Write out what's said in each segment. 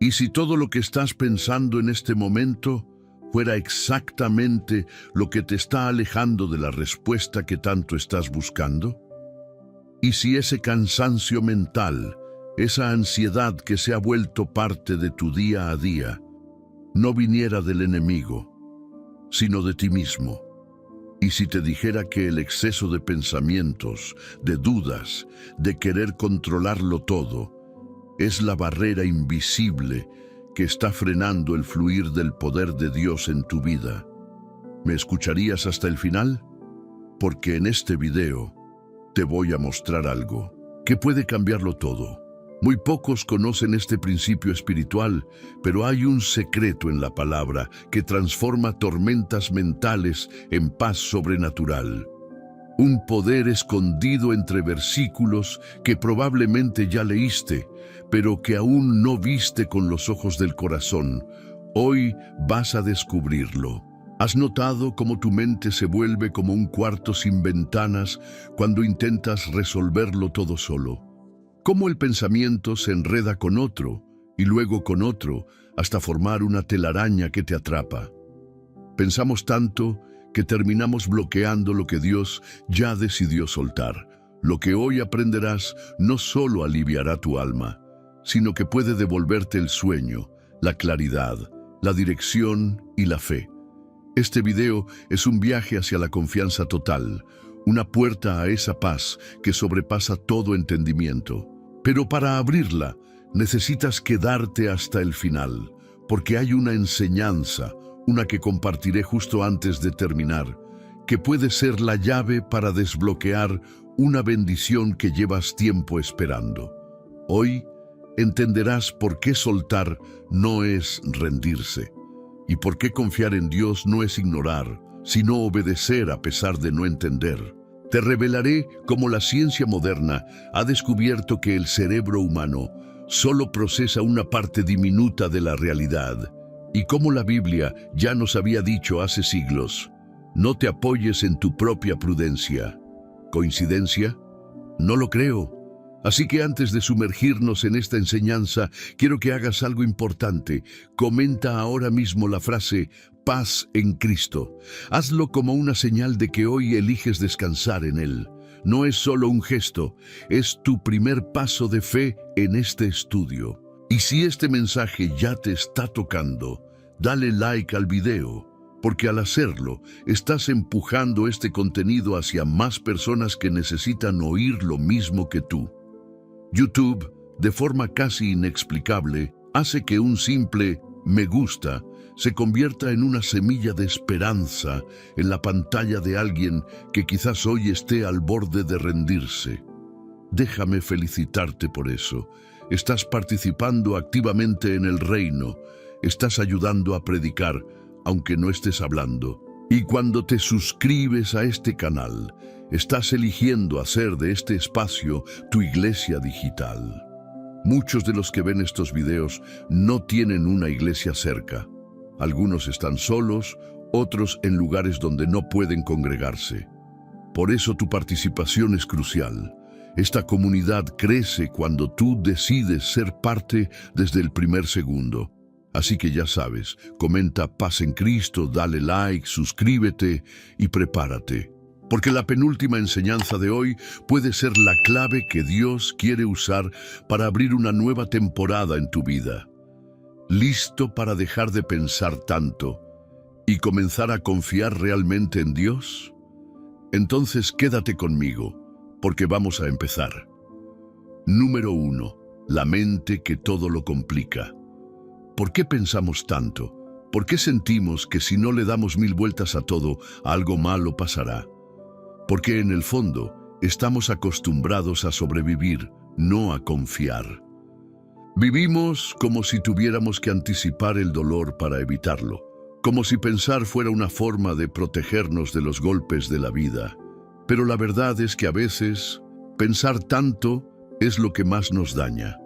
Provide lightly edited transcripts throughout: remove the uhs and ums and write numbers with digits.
¿Y si todo lo que estás pensando en este momento fuera exactamente lo que te está alejando de la respuesta que tanto estás buscando? ¿Y si ese cansancio mental, esa ansiedad que se ha vuelto parte de tu día a día, no viniera del enemigo, sino de ti mismo? Y si te dijera que el exceso de pensamientos, de dudas, de querer controlarlo todo, es la barrera invisible que está frenando el fluir del poder de Dios en tu vida, ¿me escucharías hasta el final? Porque en este video te voy a mostrar algo que puede cambiarlo todo. Muy pocos conocen este principio espiritual, pero hay un secreto en la palabra que transforma tormentas mentales en paz sobrenatural. Un poder escondido entre versículos que probablemente ya leíste, pero que aún no viste con los ojos del corazón. Hoy vas a descubrirlo. ¿Has notado cómo tu mente se vuelve como un cuarto sin ventanas cuando intentas resolverlo todo solo? Cómo el pensamiento se enreda con otro y luego con otro hasta formar una telaraña que te atrapa. Pensamos tanto que terminamos bloqueando lo que Dios ya decidió soltar. Lo que hoy aprenderás no solo aliviará tu alma, sino que puede devolverte el sueño, la claridad, la dirección y la fe. Este video es un viaje hacia la confianza total, una puerta a esa paz que sobrepasa todo entendimiento. Pero para abrirla, necesitas quedarte hasta el final, porque hay una enseñanza, una que compartiré justo antes de terminar, que puede ser la llave para desbloquear una bendición que llevas tiempo esperando. Hoy entenderás por qué soltar no es rendirse, y por qué confiar en Dios no es ignorar, sino obedecer a pesar de no entender. Te revelaré cómo la ciencia moderna ha descubierto que el cerebro humano solo procesa una parte diminuta de la realidad, y cómo la Biblia ya nos había dicho hace siglos: no te apoyes en tu propia prudencia. ¿Coincidencia? No lo creo. Así que antes de sumergirnos en esta enseñanza, quiero que hagas algo importante. Comenta ahora mismo la frase paz en Cristo. Hazlo como una señal de que hoy eliges descansar en Él. No es solo un gesto, es tu primer paso de fe en este estudio. Y si este mensaje ya te está tocando, dale like al video, porque al hacerlo, estás empujando este contenido hacia más personas que necesitan oír lo mismo que tú. YouTube, de forma casi inexplicable, hace que un simple me gusta se convierta en una semilla de esperanza en la pantalla de alguien que quizás hoy esté al borde de rendirse. Déjame felicitarte por eso. Estás participando activamente en el reino, estás ayudando a predicar, aunque no estés hablando. Y cuando te suscribes a este canal, estás eligiendo hacer de este espacio tu iglesia digital. Muchos de los que ven estos videos no tienen una iglesia cerca. Algunos están solos, otros en lugares donde no pueden congregarse. Por eso tu participación es crucial. Esta comunidad crece cuando tú decides ser parte desde el primer segundo. Así que ya sabes, comenta paz en Cristo, dale like, suscríbete y prepárate. Porque la penúltima enseñanza de hoy puede ser la clave que Dios quiere usar para abrir una nueva temporada en tu vida. ¿Listo para dejar de pensar tanto y comenzar a confiar realmente en Dios? Entonces quédate conmigo, porque vamos a empezar. Número 1. La mente que todo lo complica. ¿Por qué pensamos tanto? ¿Por qué sentimos que si no le damos 1000 vueltas a todo, algo malo pasará? Porque en el fondo estamos acostumbrados a sobrevivir, no a confiar. Vivimos como si tuviéramos que anticipar el dolor para evitarlo, como si pensar fuera una forma de protegernos de los golpes de la vida. Pero la verdad es que a veces pensar tanto es lo que más nos daña.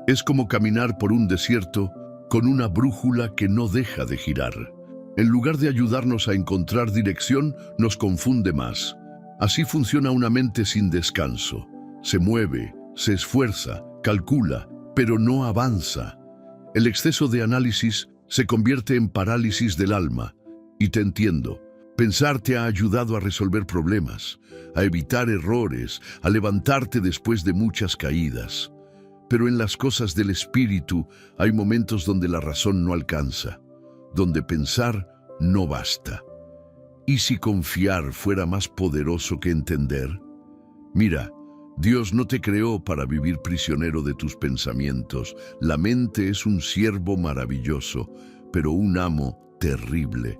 Es como caminar por un desierto con una brújula que no deja de girar. En lugar de ayudarnos a encontrar dirección, nos confunde más. Así funciona una mente sin descanso. Se mueve, se esfuerza, calcula, pero no avanza. El exceso de análisis se convierte en parálisis del alma. Y te entiendo. Pensar te ha ayudado a resolver problemas, a evitar errores, a levantarte después de muchas caídas. Pero en las cosas del espíritu hay momentos donde la razón no alcanza, donde pensar no basta. ¿Y si confiar fuera más poderoso que entender? Mira, Dios no te creó para vivir prisionero de tus pensamientos. La mente es un siervo maravilloso, pero un amo terrible.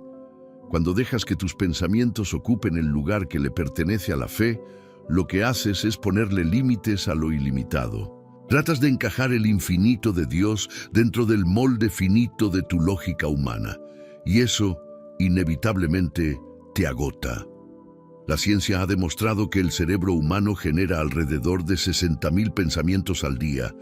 Cuando dejas que tus pensamientos ocupen el lugar que le pertenece a la fe, lo que haces es ponerle límites a lo ilimitado. Tratas de encajar el infinito de Dios dentro del molde finito de tu lógica humana, y eso, inevitablemente, te agota. La ciencia ha demostrado que el cerebro humano genera alrededor de 60.000 pensamientos al día,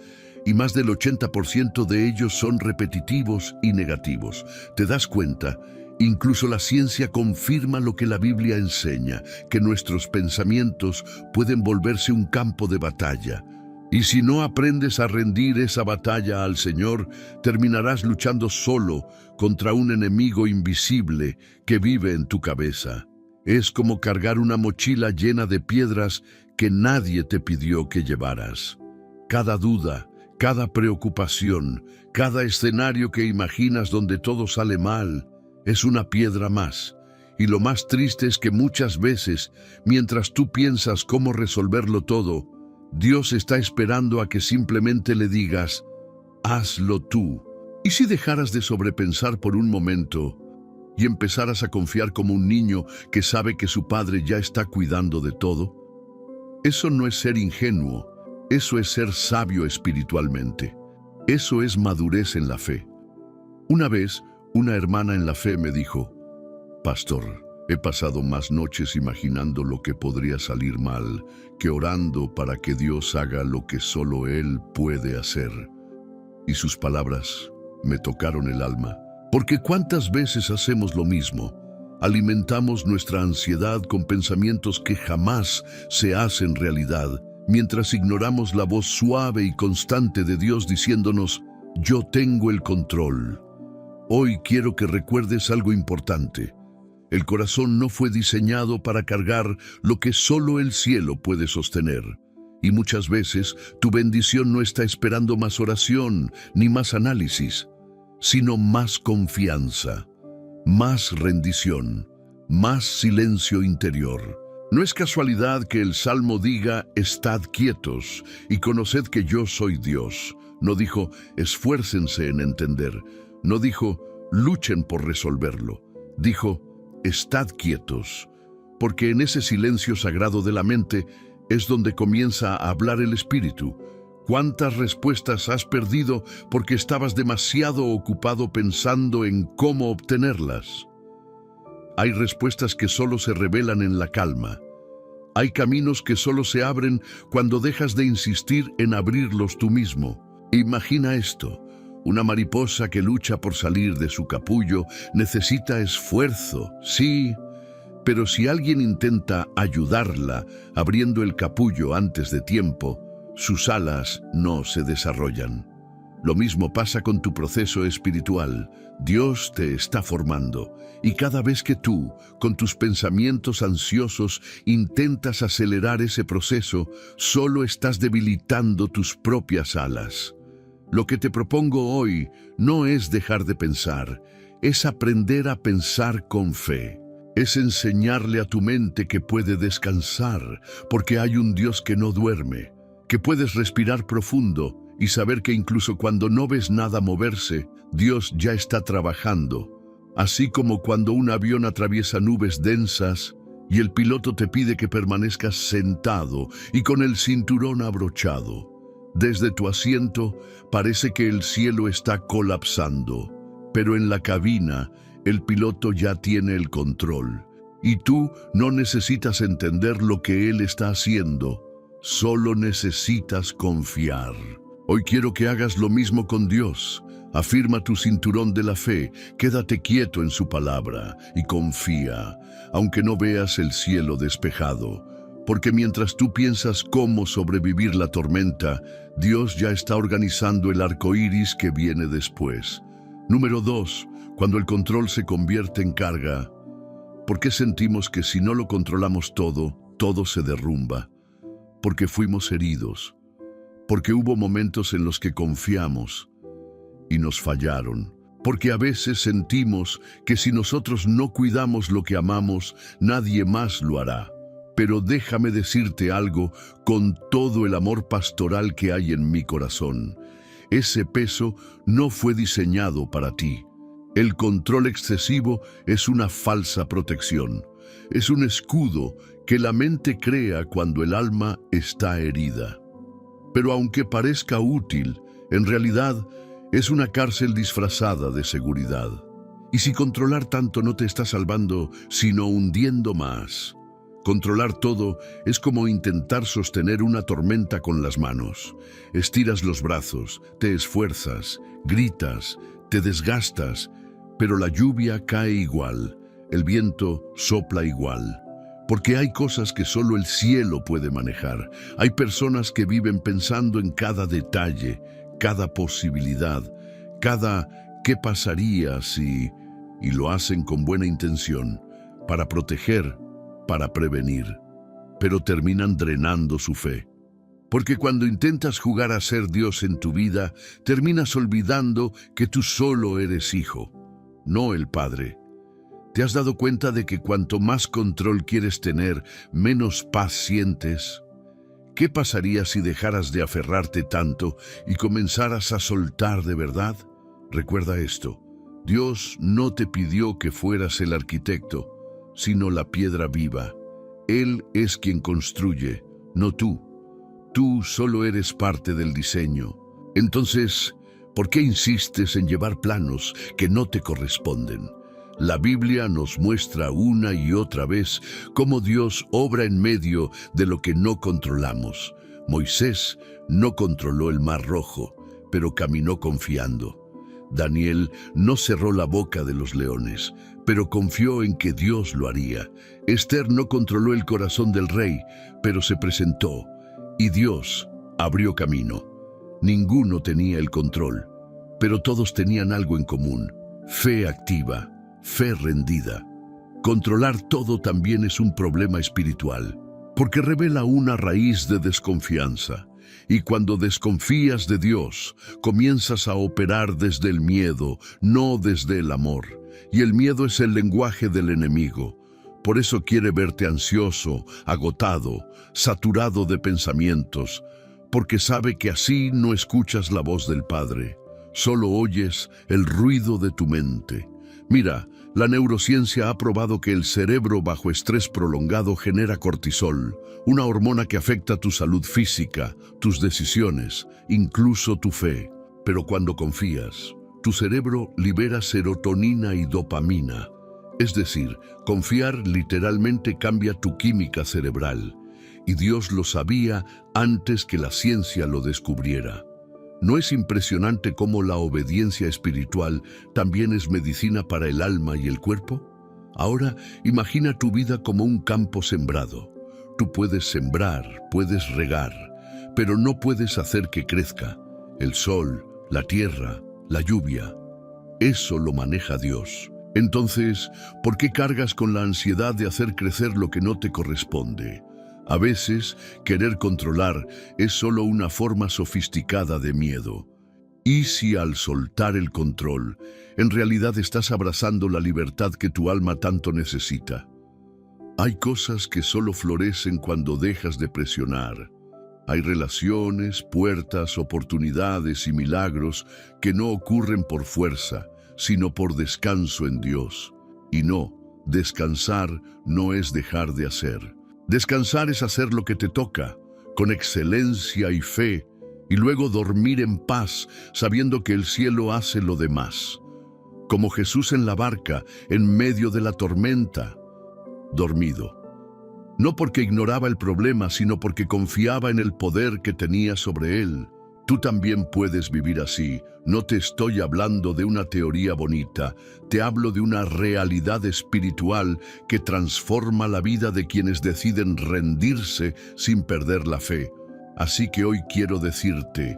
y más del 80% de ellos son repetitivos y negativos. ¿Te das cuenta? Incluso la ciencia confirma lo que la Biblia enseña, que nuestros pensamientos pueden volverse un campo de batalla. Y si no aprendes a rendir esa batalla al Señor, terminarás luchando solo contra un enemigo invisible que vive en tu cabeza. Es como cargar una mochila llena de piedras que nadie te pidió que llevaras. Cada duda, cada preocupación, cada escenario que imaginas donde todo sale mal, es una piedra más. Y lo más triste es que muchas veces, mientras tú piensas cómo resolverlo todo, Dios está esperando a que simplemente le digas, hazlo tú. ¿Y si dejaras de sobrepensar por un momento y empezaras a confiar como un niño que sabe que su padre ya está cuidando de todo? Eso no es ser ingenuo, eso es ser sabio espiritualmente. Eso es madurez en la fe. Una vez, una hermana en la fe me dijo, Pastor, he pasado más noches imaginando lo que podría salir mal que orando para que Dios haga lo que solo Él puede hacer. Y sus palabras me tocaron el alma. Porque ¿cuántas veces hacemos lo mismo? Alimentamos nuestra ansiedad con pensamientos que jamás se hacen realidad, mientras ignoramos la voz suave y constante de Dios diciéndonos, yo tengo el control. Hoy quiero que recuerdes algo importante. El corazón no fue diseñado para cargar lo que solo el cielo puede sostener. Y muchas veces tu bendición no está esperando más oración ni más análisis, sino más confianza, más rendición, más silencio interior. No es casualidad que el Salmo diga, estad quietos y conoced que yo soy Dios. No dijo, esfuércense en entender. No dijo, luchen por resolverlo. Dijo, estad quietos, porque en ese silencio sagrado de la mente es donde comienza a hablar el Espíritu. ¿Cuántas respuestas has perdido porque estabas demasiado ocupado pensando en cómo obtenerlas? Hay respuestas que solo se revelan en la calma. Hay caminos que solo se abren cuando dejas de insistir en abrirlos tú mismo. Imagina esto. Una mariposa que lucha por salir de su capullo necesita esfuerzo, sí, pero si alguien intenta ayudarla abriendo el capullo antes de tiempo, sus alas no se desarrollan. Lo mismo pasa con tu proceso espiritual. Dios te está formando, y cada vez que tú, con tus pensamientos ansiosos, intentas acelerar ese proceso, solo estás debilitando tus propias alas. Lo que te propongo hoy no es dejar de pensar, es aprender a pensar con fe. Es enseñarle a tu mente que puede descansar, porque hay un Dios que no duerme, que puedes respirar profundo y saber que incluso cuando no ves nada moverse, Dios ya está trabajando. Así como cuando un avión atraviesa nubes densas y el piloto te pide que permanezcas sentado y con el cinturón abrochado. Desde tu asiento parece que el cielo está colapsando, pero en la cabina el piloto ya tiene el control y tú no necesitas entender lo que él está haciendo, solo necesitas confiar. Hoy quiero que hagas lo mismo con Dios. Afirma tu cinturón de la fe, quédate quieto en su palabra y confía, aunque no veas el cielo despejado, Porque mientras tú piensas cómo sobrevivir la tormenta, Dios ya está organizando el arco iris que viene después. Número 2. Cuando el control se convierte en carga. ¿Por qué sentimos que si no lo controlamos todo, todo se derrumba? Porque fuimos heridos. Porque hubo momentos en los que confiamos y nos fallaron. Porque a veces sentimos que si nosotros no cuidamos lo que amamos, nadie más lo hará. Pero déjame decirte algo con todo el amor pastoral que hay en mi corazón. Ese peso no fue diseñado para ti. El control excesivo es una falsa protección. Es un escudo que la mente crea cuando el alma está herida. Pero aunque parezca útil, en realidad es una cárcel disfrazada de seguridad. Y si controlar tanto no te está salvando, sino hundiendo más. Controlar todo es como intentar sostener una tormenta con las manos. Estiras los brazos, te esfuerzas, gritas, te desgastas, pero la lluvia cae igual, el viento sopla igual. Porque hay cosas que solo el cielo puede manejar. Hay personas que viven pensando en cada detalle, cada posibilidad, cada qué pasaría si... Y lo hacen con buena intención, para proteger, para prevenir, pero terminan drenando su fe. Porque cuando intentas jugar a ser Dios en tu vida, terminas olvidando que tú solo eres hijo, no el Padre. ¿Te has dado cuenta de que cuanto más control quieres tener, menos paz sientes? ¿Qué pasaría si dejaras de aferrarte tanto y comenzaras a soltar de verdad? Recuerda esto, Dios no te pidió que fueras el arquitecto, sino la piedra viva. Él es quien construye, no tú. Tú solo eres parte del diseño. Entonces, ¿por qué insistes en llevar planos que no te corresponden? La Biblia nos muestra una y otra vez cómo Dios obra en medio de lo que no controlamos. Moisés no controló el Mar Rojo, pero caminó confiando. Daniel no cerró la boca de los leones, pero confió en que Dios lo haría. Esther no controló el corazón del rey, pero se presentó, y Dios abrió camino. Ninguno tenía el control, pero todos tenían algo en común: fe activa, fe rendida. Controlar todo también es un problema espiritual, porque revela una raíz de desconfianza. Y cuando desconfías de Dios, comienzas a operar desde el miedo, no desde el amor. Y el miedo es el lenguaje del enemigo. Por eso quiere verte ansioso, agotado, saturado de pensamientos, porque sabe que así no escuchas la voz del Padre. Solo oyes el ruido de tu mente. Mira, la neurociencia ha probado que el cerebro bajo estrés prolongado genera cortisol, una hormona que afecta tu salud física, tus decisiones, incluso tu fe. Pero cuando confías, tu cerebro libera serotonina y dopamina. Es decir, confiar literalmente cambia tu química cerebral. Y Dios lo sabía antes que la ciencia lo descubriera. ¿No es impresionante cómo la obediencia espiritual también es medicina para el alma y el cuerpo? Ahora, imagina tu vida como un campo sembrado. Tú puedes sembrar, puedes regar, pero no puedes hacer que crezca. El sol, la tierra, la lluvia. Eso lo maneja Dios. Entonces, ¿por qué cargas con la ansiedad de hacer crecer lo que no te corresponde? A veces, querer controlar es solo una forma sofisticada de miedo. ¿Y si al soltar el control, en realidad estás abrazando la libertad que tu alma tanto necesita? Hay cosas que solo florecen cuando dejas de presionar. Hay relaciones, puertas, oportunidades y milagros que no ocurren por fuerza, sino por descanso en Dios. Y no, descansar no es dejar de hacer. Descansar es hacer lo que te toca, con excelencia y fe, y luego dormir en paz, sabiendo que el cielo hace lo demás. Como Jesús en la barca, en medio de la tormenta, dormido. No porque ignoraba el problema, sino porque confiaba en el poder que tenía sobre él. Tú también puedes vivir así. No te estoy hablando de una teoría bonita, te hablo de una realidad espiritual que transforma la vida de quienes deciden rendirse sin perder la fe. Así que hoy quiero decirte,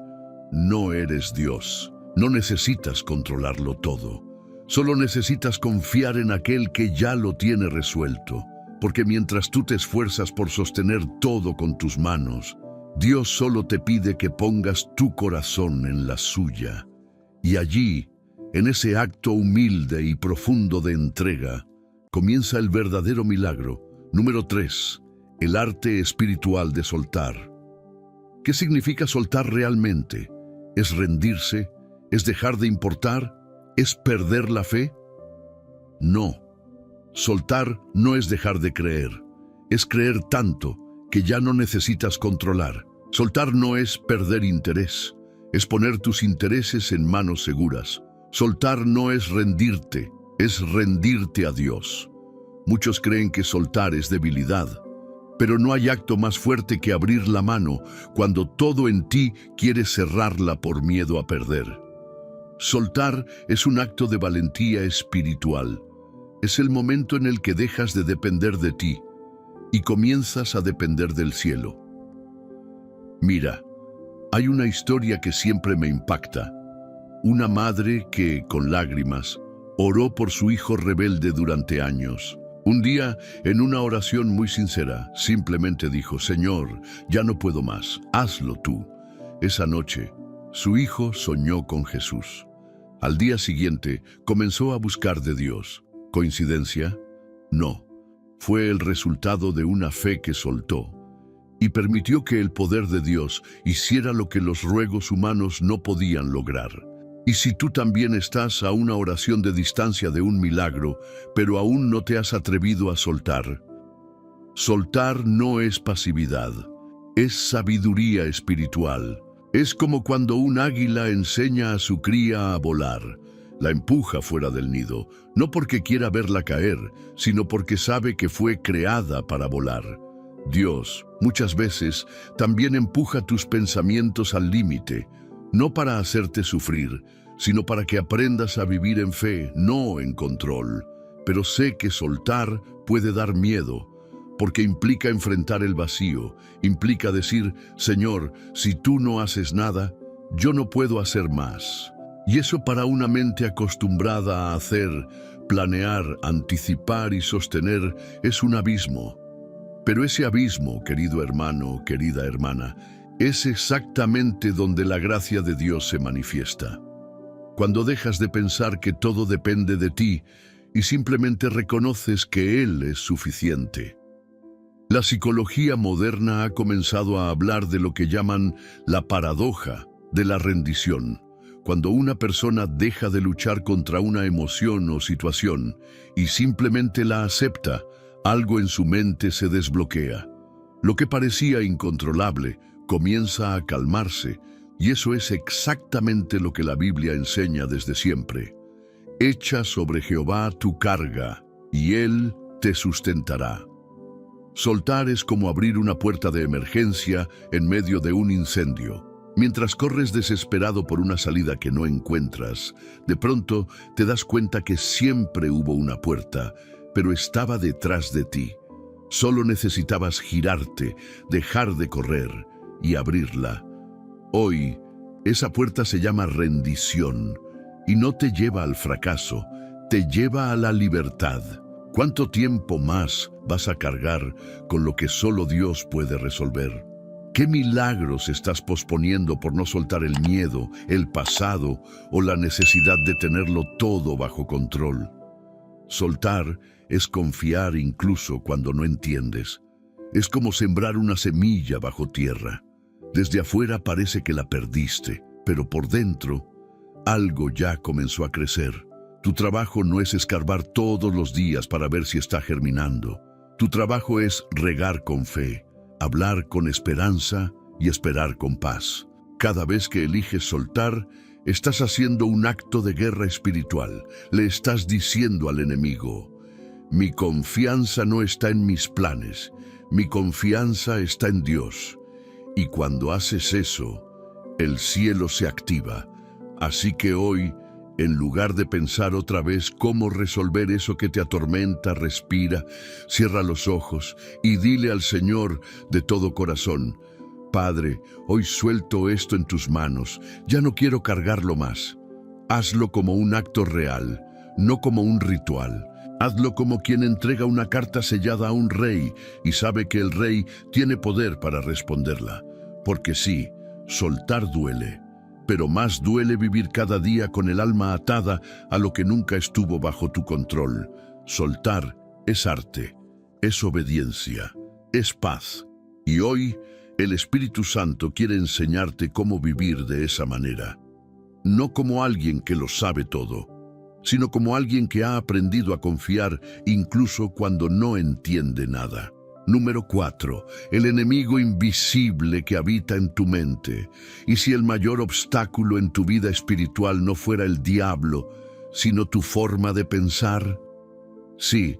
no eres Dios. No necesitas controlarlo todo. Solo necesitas confiar en aquel que ya lo tiene resuelto. Porque mientras tú te esfuerzas por sostener todo con tus manos, Dios solo te pide que pongas tu corazón en la suya. Y allí, en ese acto humilde y profundo de entrega, comienza el verdadero milagro. Número 3. El arte espiritual de soltar. ¿Qué significa soltar realmente? ¿Es rendirse? ¿Es dejar de importar? ¿Es perder la fe? No. Soltar no es dejar de creer. Es creer tanto que ya no necesitas controlar. Soltar no es perder interés. Es poner tus intereses en manos seguras. Soltar no es rendirte, es rendirte a Dios. Muchos creen que soltar es debilidad, pero no hay acto más fuerte que abrir la mano cuando todo en ti quiere cerrarla por miedo a perder. Soltar es un acto de valentía espiritual. Es el momento en el que dejas de depender de ti y comienzas a depender del cielo. Mira, hay una historia que siempre me impacta. Una madre que, con lágrimas, oró por su hijo rebelde durante años. Un día, en una oración muy sincera, simplemente dijo, Señor, ya no puedo más, hazlo tú. Esa noche, su hijo soñó con Jesús. Al día siguiente, comenzó a buscar de Dios. ¿Coincidencia? No. Fue el resultado de una fe que soltó y permitió que el poder de Dios hiciera lo que los ruegos humanos no podían lograr. Y si tú también estás a una oración de distancia de un milagro, pero aún no te has atrevido a soltar, soltar no es pasividad, es sabiduría espiritual. Es como cuando un águila enseña a su cría a volar. La empuja fuera del nido, no porque quiera verla caer, sino porque sabe que fue creada para volar. Dios, muchas veces, también empuja tus pensamientos al límite, no para hacerte sufrir, sino para que aprendas a vivir en fe, no en control. Pero sé que soltar puede dar miedo, porque implica enfrentar el vacío, implica decir, Señor, si tú no haces nada, yo no puedo hacer más. Y eso para una mente acostumbrada a hacer, planear, anticipar y sostener es un abismo. Pero ese abismo, querido hermano, querida hermana, es exactamente donde la gracia de Dios se manifiesta. Cuando dejas de pensar que todo depende de ti y simplemente reconoces que Él es suficiente. La psicología moderna ha comenzado a hablar de lo que llaman la paradoja de la rendición. Cuando una persona deja de luchar contra una emoción o situación y simplemente la acepta, algo en su mente se desbloquea. Lo que parecía incontrolable comienza a calmarse, y eso es exactamente lo que la Biblia enseña desde siempre. Echa sobre Jehová tu carga, y Él te sustentará. Soltar es como abrir una puerta de emergencia en medio de un incendio. Mientras corres desesperado por una salida que no encuentras, de pronto te das cuenta que siempre hubo una puerta, pero estaba detrás de ti. Solo necesitabas girarte, dejar de correr y abrirla. Hoy, esa puerta se llama rendición y no te lleva al fracaso, te lleva a la libertad. ¿Cuánto tiempo más vas a cargar con lo que solo Dios puede resolver? ¿Qué milagros estás posponiendo por no soltar el miedo, el pasado o la necesidad de tenerlo todo bajo control? Soltar es confiar incluso cuando no entiendes. Es como sembrar una semilla bajo tierra. Desde afuera parece que la perdiste, pero por dentro algo ya comenzó a crecer. Tu trabajo no es escarbar todos los días para ver si está germinando. Tu trabajo es regar con fe, hablar con esperanza y esperar con paz. Cada vez que eliges soltar, estás haciendo un acto de guerra espiritual. Le estás diciendo al enemigo, mi confianza no está en mis planes, mi confianza está en Dios. Y cuando haces eso, el cielo se activa. Así que hoy, en lugar de pensar otra vez cómo resolver eso que te atormenta, respira, cierra los ojos y dile al Señor de todo corazón: Padre, hoy suelto esto en tus manos, ya no quiero cargarlo más. Hazlo como un acto real, no como un ritual. Hazlo como quien entrega una carta sellada a un rey y sabe que el rey tiene poder para responderla. Porque sí, soltar duele, pero más duele vivir cada día con el alma atada a lo que nunca estuvo bajo tu control. Soltar es arte, es obediencia, es paz. Y hoy, el Espíritu Santo quiere enseñarte cómo vivir de esa manera. No como alguien que lo sabe todo, sino como alguien que ha aprendido a confiar incluso cuando no entiende nada. Número 4. El enemigo invisible que habita en tu mente. Y si el mayor obstáculo en tu vida espiritual no fuera el diablo, sino tu forma de pensar. Sí,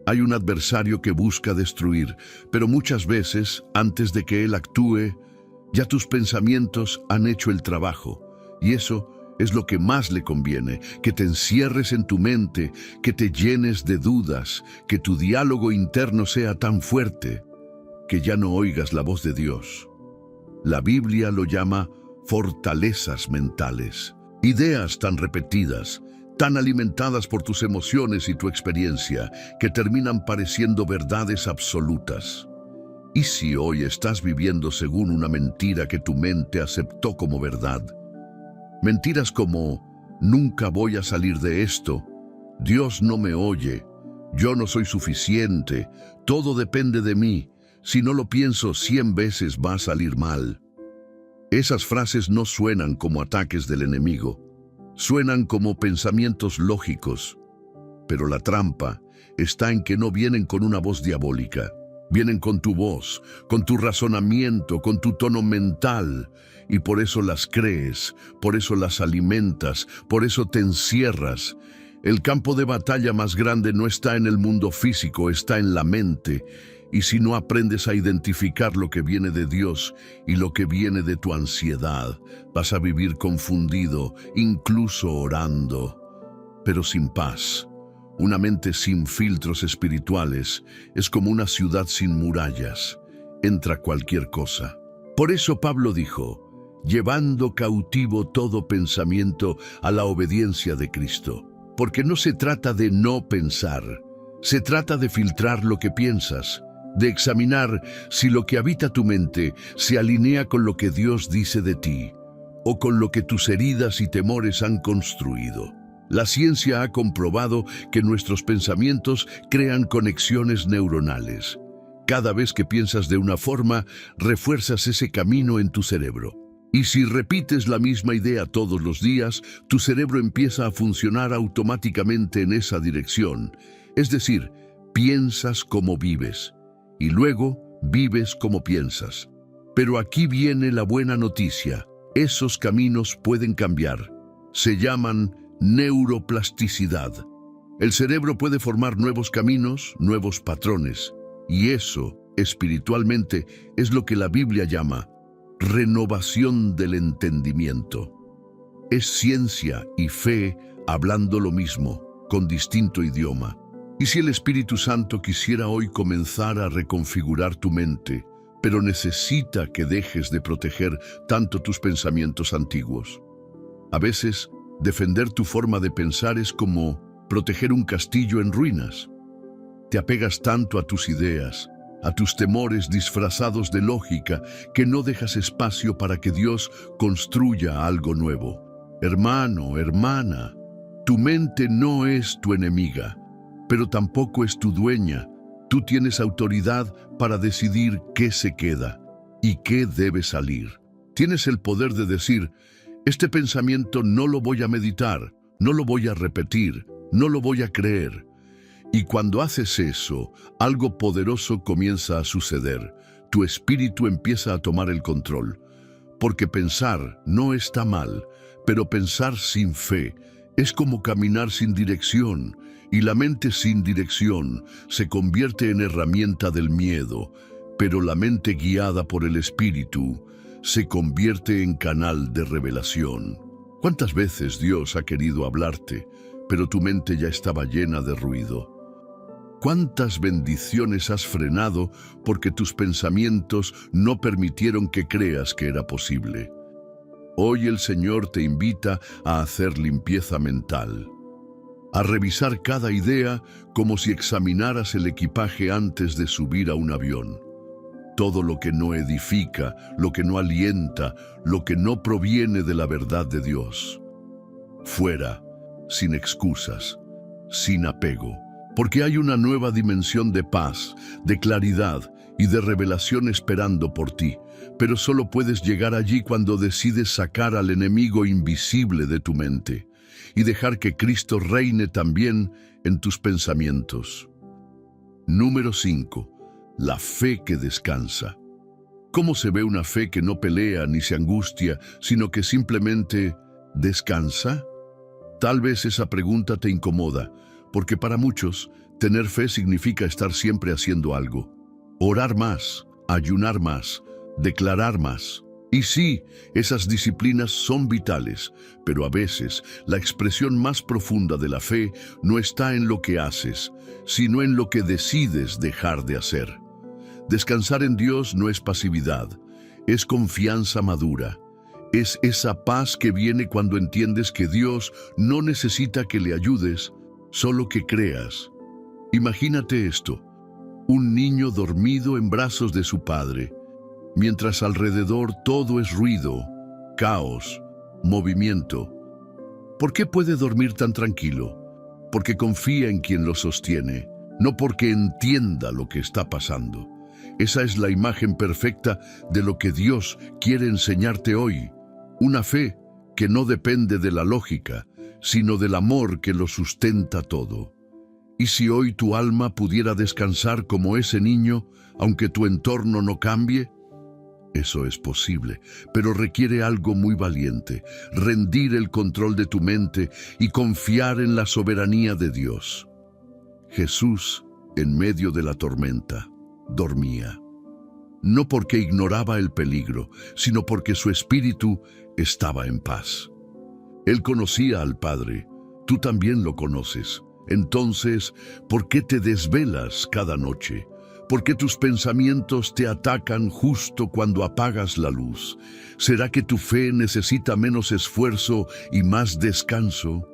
hay un adversario que busca destruir, pero muchas veces, antes de que él actúe, ya tus pensamientos han hecho el trabajo. Y eso es lo que más le conviene, que te encierres en tu mente, que te llenes de dudas, que tu diálogo interno sea tan fuerte que ya no oigas la voz de Dios. La Biblia lo llama fortalezas mentales, ideas tan repetidas, tan alimentadas por tus emociones y tu experiencia, que terminan pareciendo verdades absolutas. ¿Y si hoy estás viviendo según una mentira que tu mente aceptó como verdad? Mentiras como: nunca voy a salir de esto, Dios no me oye, yo no soy suficiente, todo depende de mí, si no lo pienso 100 veces va a salir mal. Esas frases no suenan como ataques del enemigo, suenan como pensamientos lógicos, pero la trampa está en que no vienen con una voz diabólica. Vienen con tu voz, con tu razonamiento, con tu tono mental, y por eso las crees, por eso las alimentas, por eso te encierras. El campo de batalla más grande no está en el mundo físico, está en la mente, y si no aprendes a identificar lo que viene de Dios y lo que viene de tu ansiedad, vas a vivir confundido, incluso orando, pero sin paz. Una mente sin filtros espirituales es como una ciudad sin murallas. Entra cualquier cosa. Por eso Pablo dijo: llevando cautivo todo pensamiento a la obediencia de Cristo. Porque no se trata de no pensar, se trata de filtrar lo que piensas, de examinar si lo que habita tu mente se alinea con lo que Dios dice de ti, o con lo que tus heridas y temores han construido. La ciencia ha comprobado que nuestros pensamientos crean conexiones neuronales. Cada vez que piensas de una forma, refuerzas ese camino en tu cerebro. Y si repites la misma idea todos los días, tu cerebro empieza a funcionar automáticamente en esa dirección. Es decir, piensas como vives, y luego vives como piensas. Pero aquí viene la buena noticia. Esos caminos pueden cambiar. Se llaman neuroplasticidad. El cerebro puede formar nuevos caminos, nuevos patrones, y eso, espiritualmente, es lo que la Biblia llama renovación del entendimiento. Es ciencia y fe hablando lo mismo, con distinto idioma. Y si el Espíritu Santo quisiera hoy comenzar a reconfigurar tu mente, pero necesita que dejes de proteger tanto tus pensamientos antiguos. A veces, defender tu forma de pensar es como proteger un castillo en ruinas. Te apegas tanto a tus ideas, a tus temores disfrazados de lógica, que no dejas espacio para que Dios construya algo nuevo. Hermano, hermana, tu mente no es tu enemiga, pero tampoco es tu dueña. Tú tienes autoridad para decidir qué se queda y qué debe salir. Tienes el poder de decir: este pensamiento no lo voy a meditar, no lo voy a repetir, no lo voy a creer. Y cuando haces eso, algo poderoso comienza a suceder. Tu espíritu empieza a tomar el control. Porque pensar no está mal, pero pensar sin fe es como caminar sin dirección, y la mente sin dirección se convierte en herramienta del miedo, pero la mente guiada por el espíritu se convierte en canal de revelación. ¿Cuántas veces Dios ha querido hablarte, pero tu mente ya estaba llena de ruido? ¿Cuántas bendiciones has frenado porque tus pensamientos no permitieron que creas que era posible? Hoy el Señor te invita a hacer limpieza mental, a revisar cada idea como si examinaras el equipaje antes de subir a un avión. Todo lo que no edifica, lo que no alienta, lo que no proviene de la verdad de Dios. Fuera, sin excusas, sin apego. Porque hay una nueva dimensión de paz, de claridad y de revelación esperando por ti, pero solo puedes llegar allí cuando decides sacar al enemigo invisible de tu mente y dejar que Cristo reine también en tus pensamientos. Número 5. La fe que descansa. ¿Cómo se ve una fe que no pelea ni se angustia, sino que simplemente descansa? Tal vez esa pregunta te incomoda, porque para muchos, tener fe significa estar siempre haciendo algo. Orar más, ayunar más, declarar más. Y sí, esas disciplinas son vitales, pero a veces la expresión más profunda de la fe no está en lo que haces, sino en lo que decides dejar de hacer. Descansar en Dios no es pasividad, es confianza madura. Es esa paz que viene cuando entiendes que Dios no necesita que le ayudes, solo que creas. Imagínate esto, un niño dormido en brazos de su padre, mientras alrededor todo es ruido, caos, movimiento. ¿Por qué puede dormir tan tranquilo? Porque confía en quien lo sostiene, no porque entienda lo que está pasando. Esa es la imagen perfecta de lo que Dios quiere enseñarte hoy. Una fe que no depende de la lógica, sino del amor que lo sustenta todo. Y si hoy tu alma pudiera descansar como ese niño, aunque tu entorno no cambie, eso es posible, pero requiere algo muy valiente, rendir el control de tu mente y confiar en la soberanía de Dios. Jesús, en medio de la tormenta, dormía. No porque ignoraba el peligro, sino porque su espíritu estaba en paz. Él conocía al Padre, tú también lo conoces. Entonces, ¿por qué te desvelas cada noche? ¿Por qué tus pensamientos te atacan justo cuando apagas la luz? ¿Será que tu fe necesita menos esfuerzo y más descanso?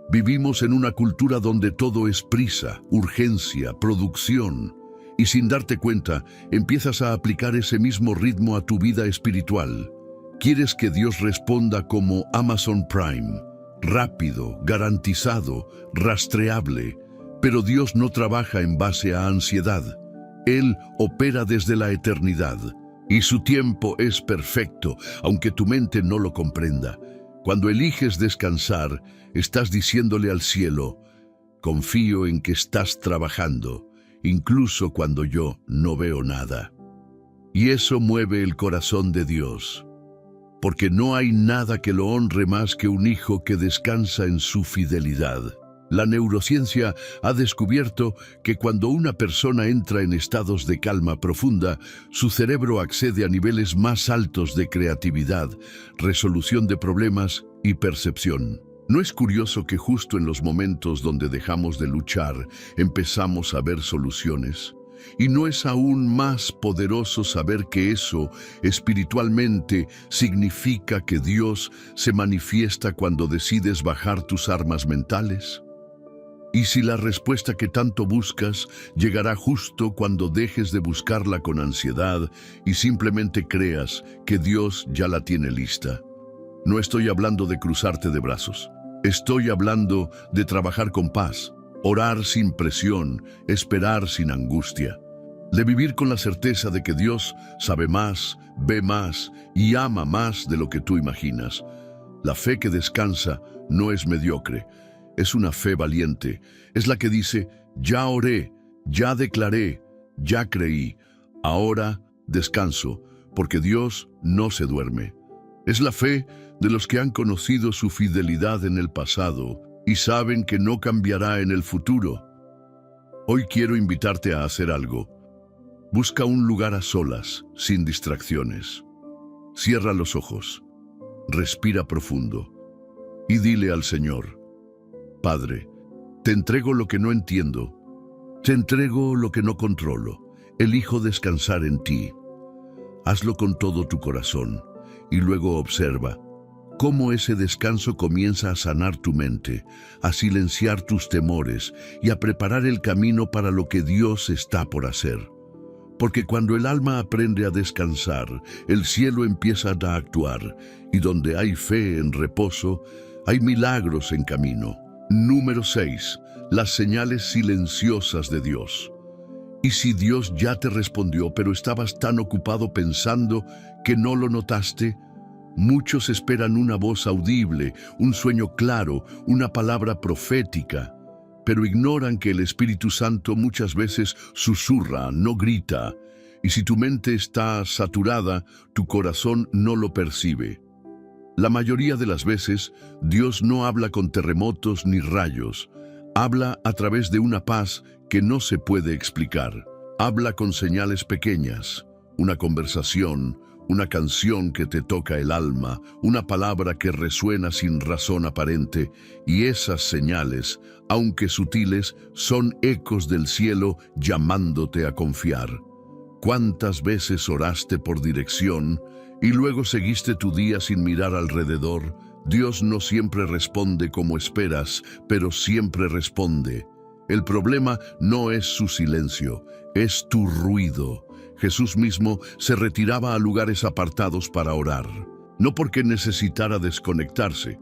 Vivimos en una cultura donde todo es prisa, urgencia, producción. Y sin darte cuenta, empiezas a aplicar ese mismo ritmo a tu vida espiritual. Quieres que Dios responda como Amazon Prime, rápido, garantizado, rastreable, pero Dios no trabaja en base a ansiedad. Él opera desde la eternidad, y su tiempo es perfecto, aunque tu mente no lo comprenda. Cuando eliges descansar, estás diciéndole al cielo, confío en que estás trabajando, incluso cuando yo no veo nada. Y eso mueve el corazón de Dios. Porque no hay nada que lo honre más que un hijo que descansa en su fidelidad. La neurociencia ha descubierto que cuando una persona entra en estados de calma profunda, su cerebro accede a niveles más altos de creatividad, resolución de problemas y percepción. ¿No es curioso que justo en los momentos donde dejamos de luchar, empezamos a ver soluciones? ¿Y no es aún más poderoso saber que eso, espiritualmente, significa que Dios se manifiesta cuando decides bajar tus armas mentales? ¿Y si la respuesta que tanto buscas llegará justo cuando dejes de buscarla con ansiedad y simplemente creas que Dios ya la tiene lista? No estoy hablando de cruzarte de brazos. Estoy hablando de trabajar con paz, orar sin presión, esperar sin angustia, de vivir con la certeza de que Dios sabe más, ve más y ama más de lo que tú imaginas. La fe que descansa no es mediocre, es una fe valiente. Es la que dice, ya oré, ya declaré, ya creí, ahora descanso, porque Dios no se duerme. Es la fe de los que han conocido su fidelidad en el pasado y saben que no cambiará en el futuro. Hoy quiero invitarte a hacer algo. Busca un lugar a solas, sin distracciones. Cierra los ojos, respira profundo y dile al Señor: Padre, te entrego lo que no entiendo, te entrego lo que no controlo, elijo descansar en ti. Hazlo con todo tu corazón y luego observa cómo ese descanso comienza a sanar tu mente, a silenciar tus temores y a preparar el camino para lo que Dios está por hacer. Porque cuando el alma aprende a descansar, el cielo empieza a actuar, y donde hay fe en reposo, hay milagros en camino. Número 6. Las señales silenciosas de Dios. ¿Y si Dios ya te respondió, pero estabas tan ocupado pensando que no lo notaste? Muchos esperan una voz audible, un sueño claro, una palabra profética, pero ignoran que el Espíritu Santo muchas veces susurra, no grita, y si tu mente está saturada, tu corazón no lo percibe. La mayoría de las veces, Dios no habla con terremotos ni rayos, habla a través de una paz que no se puede explicar. Habla con señales pequeñas, una conversación, una canción que te toca el alma, una palabra que resuena sin razón aparente, y esas señales, aunque sutiles, son ecos del cielo llamándote a confiar. ¿Cuántas veces oraste por dirección y luego seguiste tu día sin mirar alrededor? Dios no siempre responde como esperas, pero siempre responde. El problema no es su silencio, es tu ruido. Jesús mismo se retiraba a lugares apartados para orar, no porque necesitara desconectarse,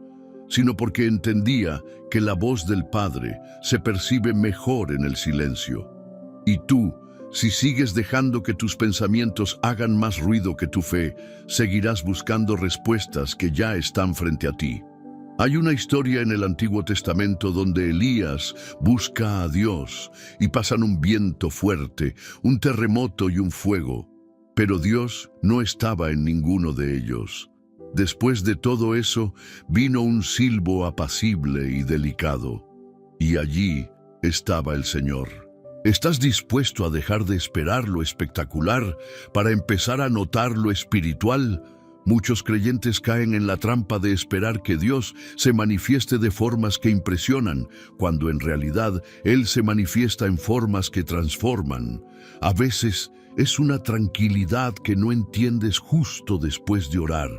sino porque entendía que la voz del Padre se percibe mejor en el silencio. Y tú, si sigues dejando que tus pensamientos hagan más ruido que tu fe, seguirás buscando respuestas que ya están frente a ti. Hay una historia en el Antiguo Testamento donde Elías busca a Dios y pasan un viento fuerte, un terremoto y un fuego, pero Dios no estaba en ninguno de ellos. Después de todo eso, vino un silbo apacible y delicado, y allí estaba el Señor. ¿Estás dispuesto a dejar de esperar lo espectacular para empezar a notar lo espiritual? Muchos creyentes caen en la trampa de esperar que Dios se manifieste de formas que impresionan, cuando en realidad Él se manifiesta en formas que transforman. A veces es una tranquilidad que no entiendes justo después de orar.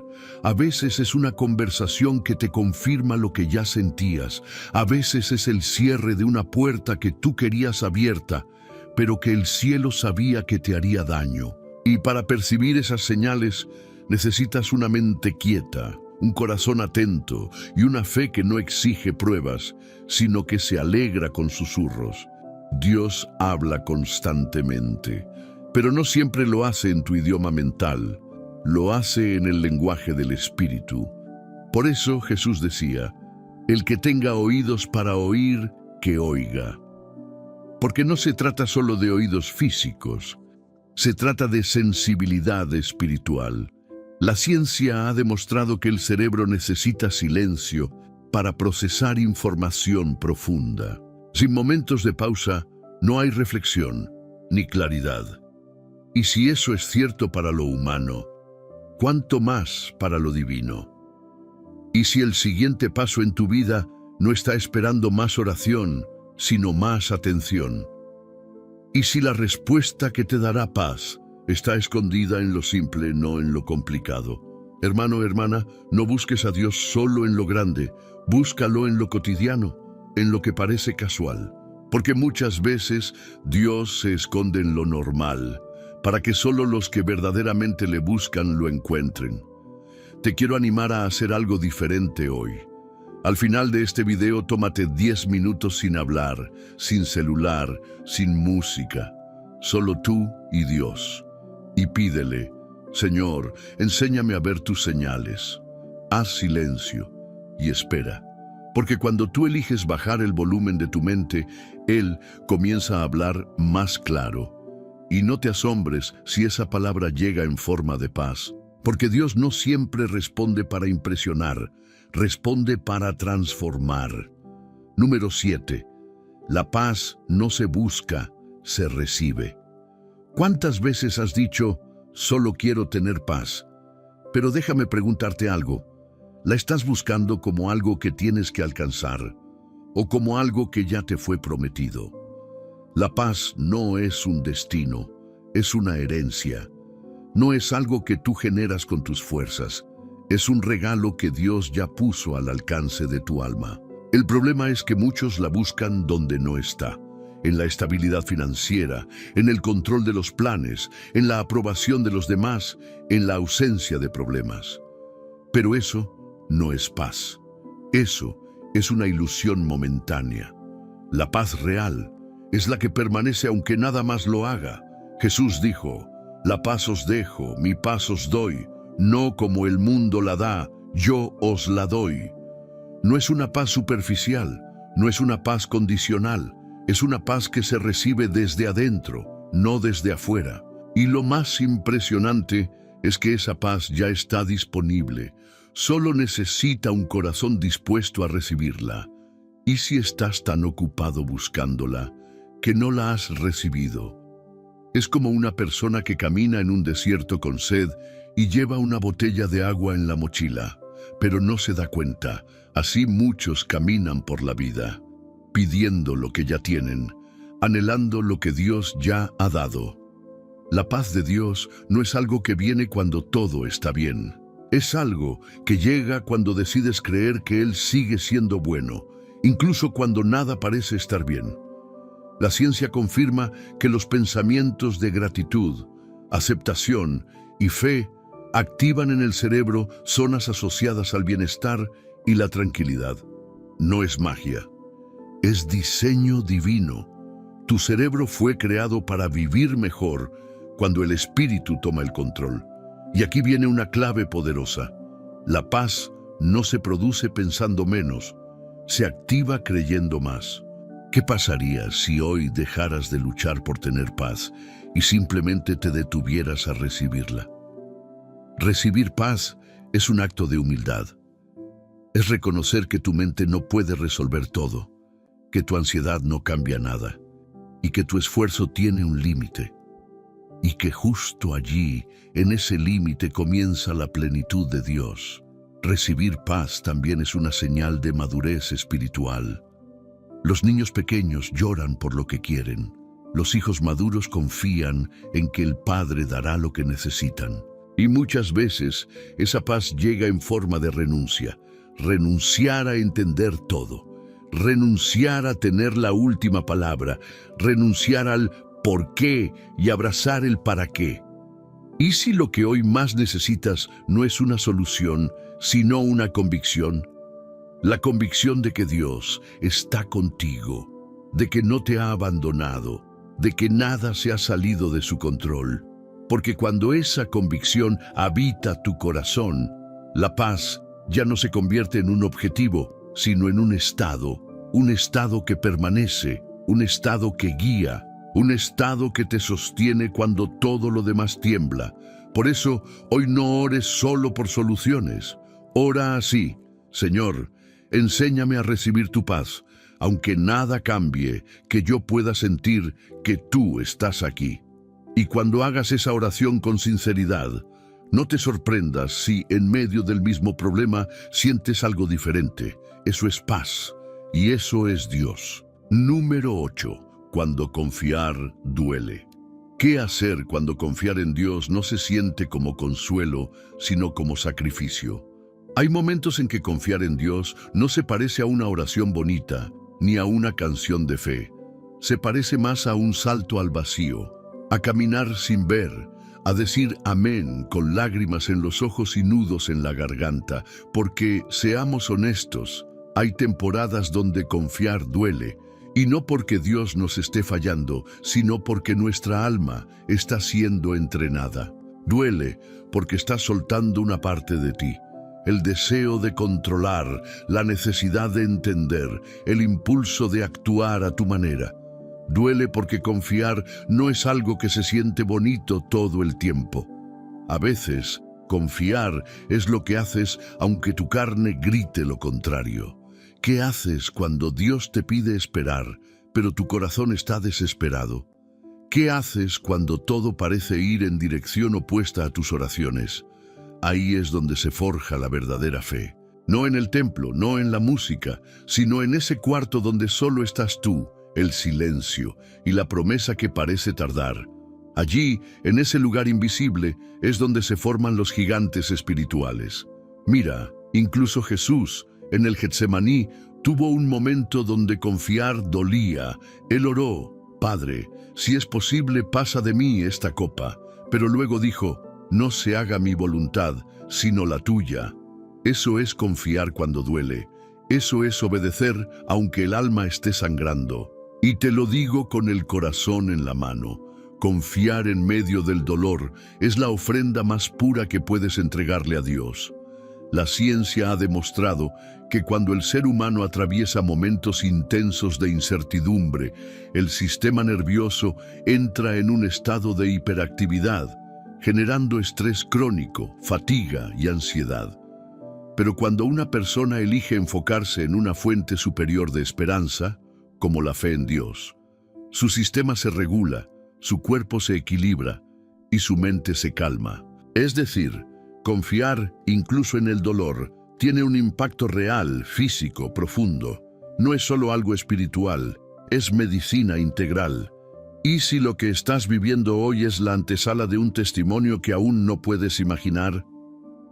A veces es una conversación que te confirma lo que ya sentías. A veces es el cierre de una puerta que tú querías abierta, pero que el cielo sabía que te haría daño. Y para percibir esas señales, necesitas una mente quieta, un corazón atento y una fe que no exige pruebas, sino que se alegra con susurros. Dios habla constantemente, pero no siempre lo hace en tu idioma mental, lo hace en el lenguaje del Espíritu. Por eso Jesús decía: el que tenga oídos para oír, que oiga. Porque no se trata solo de oídos físicos, se trata de sensibilidad espiritual. La ciencia ha demostrado que el cerebro necesita silencio para procesar información profunda. Sin momentos de pausa, no hay reflexión ni claridad. Y si eso es cierto para lo humano, ¿cuánto más para lo divino? Y si el siguiente paso en tu vida no está esperando más oración, sino más atención. Y si la respuesta que te dará paz está escondida en lo simple, no en lo complicado. Hermano, hermana, no busques a Dios solo en lo grande, búscalo en lo cotidiano, en lo que parece casual. Porque muchas veces Dios se esconde en lo normal, para que solo los que verdaderamente le buscan lo encuentren. Te quiero animar a hacer algo diferente hoy. Al final de este video, tómate 10 minutos sin hablar, sin celular, sin música, solo tú y Dios. Y pídele: Señor, enséñame a ver tus señales. Haz silencio y espera. Porque cuando tú eliges bajar el volumen de tu mente, Él comienza a hablar más claro. Y no te asombres si esa palabra llega en forma de paz. Porque Dios no siempre responde para impresionar, responde para transformar. Número 7. La paz no se busca, se recibe. ¿Cuántas veces has dicho: solo quiero tener paz? Pero déjame preguntarte algo. ¿La estás buscando como algo que tienes que alcanzar o como algo que ya te fue prometido? La paz no es un destino, es una herencia. No es algo que tú generas con tus fuerzas. Es un regalo que Dios ya puso al alcance de tu alma. El problema es que muchos la buscan donde no está. En la estabilidad financiera, en el control de los planes, en la aprobación de los demás, en la ausencia de problemas. Pero eso no es paz. Eso es una ilusión momentánea. La paz real es la que permanece aunque nada más lo haga. Jesús dijo: «La paz os dejo, mi paz os doy, no como el mundo la da, yo os la doy». No es una paz superficial, no es una paz condicional, es una paz que se recibe desde adentro, no desde afuera. Y lo más impresionante es que esa paz ya está disponible. Solo necesita un corazón dispuesto a recibirla. ¿Y si estás tan ocupado buscándola que no la has recibido? Es como una persona que camina en un desierto con sed y lleva una botella de agua en la mochila, pero no se da cuenta. Así muchos caminan por la vida, pidiendo lo que ya tienen, anhelando lo que Dios ya ha dado. La paz de Dios no es algo que viene cuando todo está bien. Es algo que llega cuando decides creer que Él sigue siendo bueno, incluso cuando nada parece estar bien. La ciencia confirma que los pensamientos de gratitud, aceptación y fe activan en el cerebro zonas asociadas al bienestar y la tranquilidad. No es magia, es diseño divino. Tu cerebro fue creado para vivir mejor cuando el espíritu toma el control. Y aquí viene una clave poderosa. La paz no se produce pensando menos, se activa creyendo más. ¿Qué pasaría si hoy dejaras de luchar por tener paz y simplemente te detuvieras a recibirla? Recibir paz es un acto de humildad. Es reconocer que tu mente no puede resolver todo, que tu ansiedad no cambia nada y que tu esfuerzo tiene un límite. Y que justo allí, en ese límite, comienza la plenitud de Dios. Recibir paz también es una señal de madurez espiritual. Los niños pequeños lloran por lo que quieren. Los hijos maduros confían en que el Padre dará lo que necesitan. Y muchas veces esa paz llega en forma de renuncia. Renunciar a entender todo. Renunciar a tener la última palabra. Renunciar al ¿por qué? Y abrazar el ¿para qué? ¿Y si lo que hoy más necesitas no es una solución, sino una convicción? La convicción de que Dios está contigo, de que no te ha abandonado, de que nada se ha salido de su control. Porque cuando esa convicción habita tu corazón, la paz ya no se convierte en un objetivo, sino en un estado que permanece, un estado que guía, un estado que te sostiene cuando todo lo demás tiembla. Por eso, hoy no ores solo por soluciones. Ora así: Señor, enséñame a recibir tu paz, aunque nada cambie, que yo pueda sentir que tú estás aquí. Y cuando hagas esa oración con sinceridad, no te sorprendas si en medio del mismo problema sientes algo diferente. Eso es paz, y eso es Dios. Número 8. Cuando confiar duele. ¿Qué hacer cuando confiar en Dios no se siente como consuelo, sino como sacrificio? Hay momentos en que confiar en Dios no se parece a una oración bonita, ni a una canción de fe. Se parece más a un salto al vacío, a caminar sin ver, a decir amén con lágrimas en los ojos y nudos en la garganta, porque, seamos honestos, hay temporadas donde confiar duele. Y no porque Dios nos esté fallando, sino porque nuestra alma está siendo entrenada. Duele porque estás soltando una parte de ti. El deseo de controlar, la necesidad de entender, el impulso de actuar a tu manera. Duele porque confiar no es algo que se siente bonito todo el tiempo. A veces, confiar es lo que haces aunque tu carne grite lo contrario. ¿Qué haces cuando Dios te pide esperar, pero tu corazón está desesperado? ¿Qué haces cuando todo parece ir en dirección opuesta a tus oraciones? Ahí es donde se forja la verdadera fe. No en el templo, no en la música, sino en ese cuarto donde solo estás tú, el silencio y la promesa que parece tardar. Allí, en ese lugar invisible, es donde se forman los gigantes espirituales. Mira, incluso Jesús, en el Getsemaní, tuvo un momento donde confiar dolía. Él oró: Padre, si es posible, pasa de mí esta copa. Pero luego dijo: no se haga mi voluntad, sino la tuya. Eso es confiar cuando duele. Eso es obedecer aunque el alma esté sangrando. Y te lo digo con el corazón en la mano. Confiar en medio del dolor es la ofrenda más pura que puedes entregarle a Dios. La ciencia ha demostrado que cuando el ser humano atraviesa momentos intensos de incertidumbre, el sistema nervioso entra en un estado de hiperactividad, generando estrés crónico, fatiga y ansiedad. Pero cuando una persona elige enfocarse en una fuente superior de esperanza, como la fe en Dios, su sistema se regula, su cuerpo se equilibra y su mente se calma. Es decir, confiar, incluso en el dolor, tiene un impacto real, físico, profundo. No es solo algo espiritual, es medicina integral. ¿Y si lo que estás viviendo hoy es la antesala de un testimonio que aún no puedes imaginar?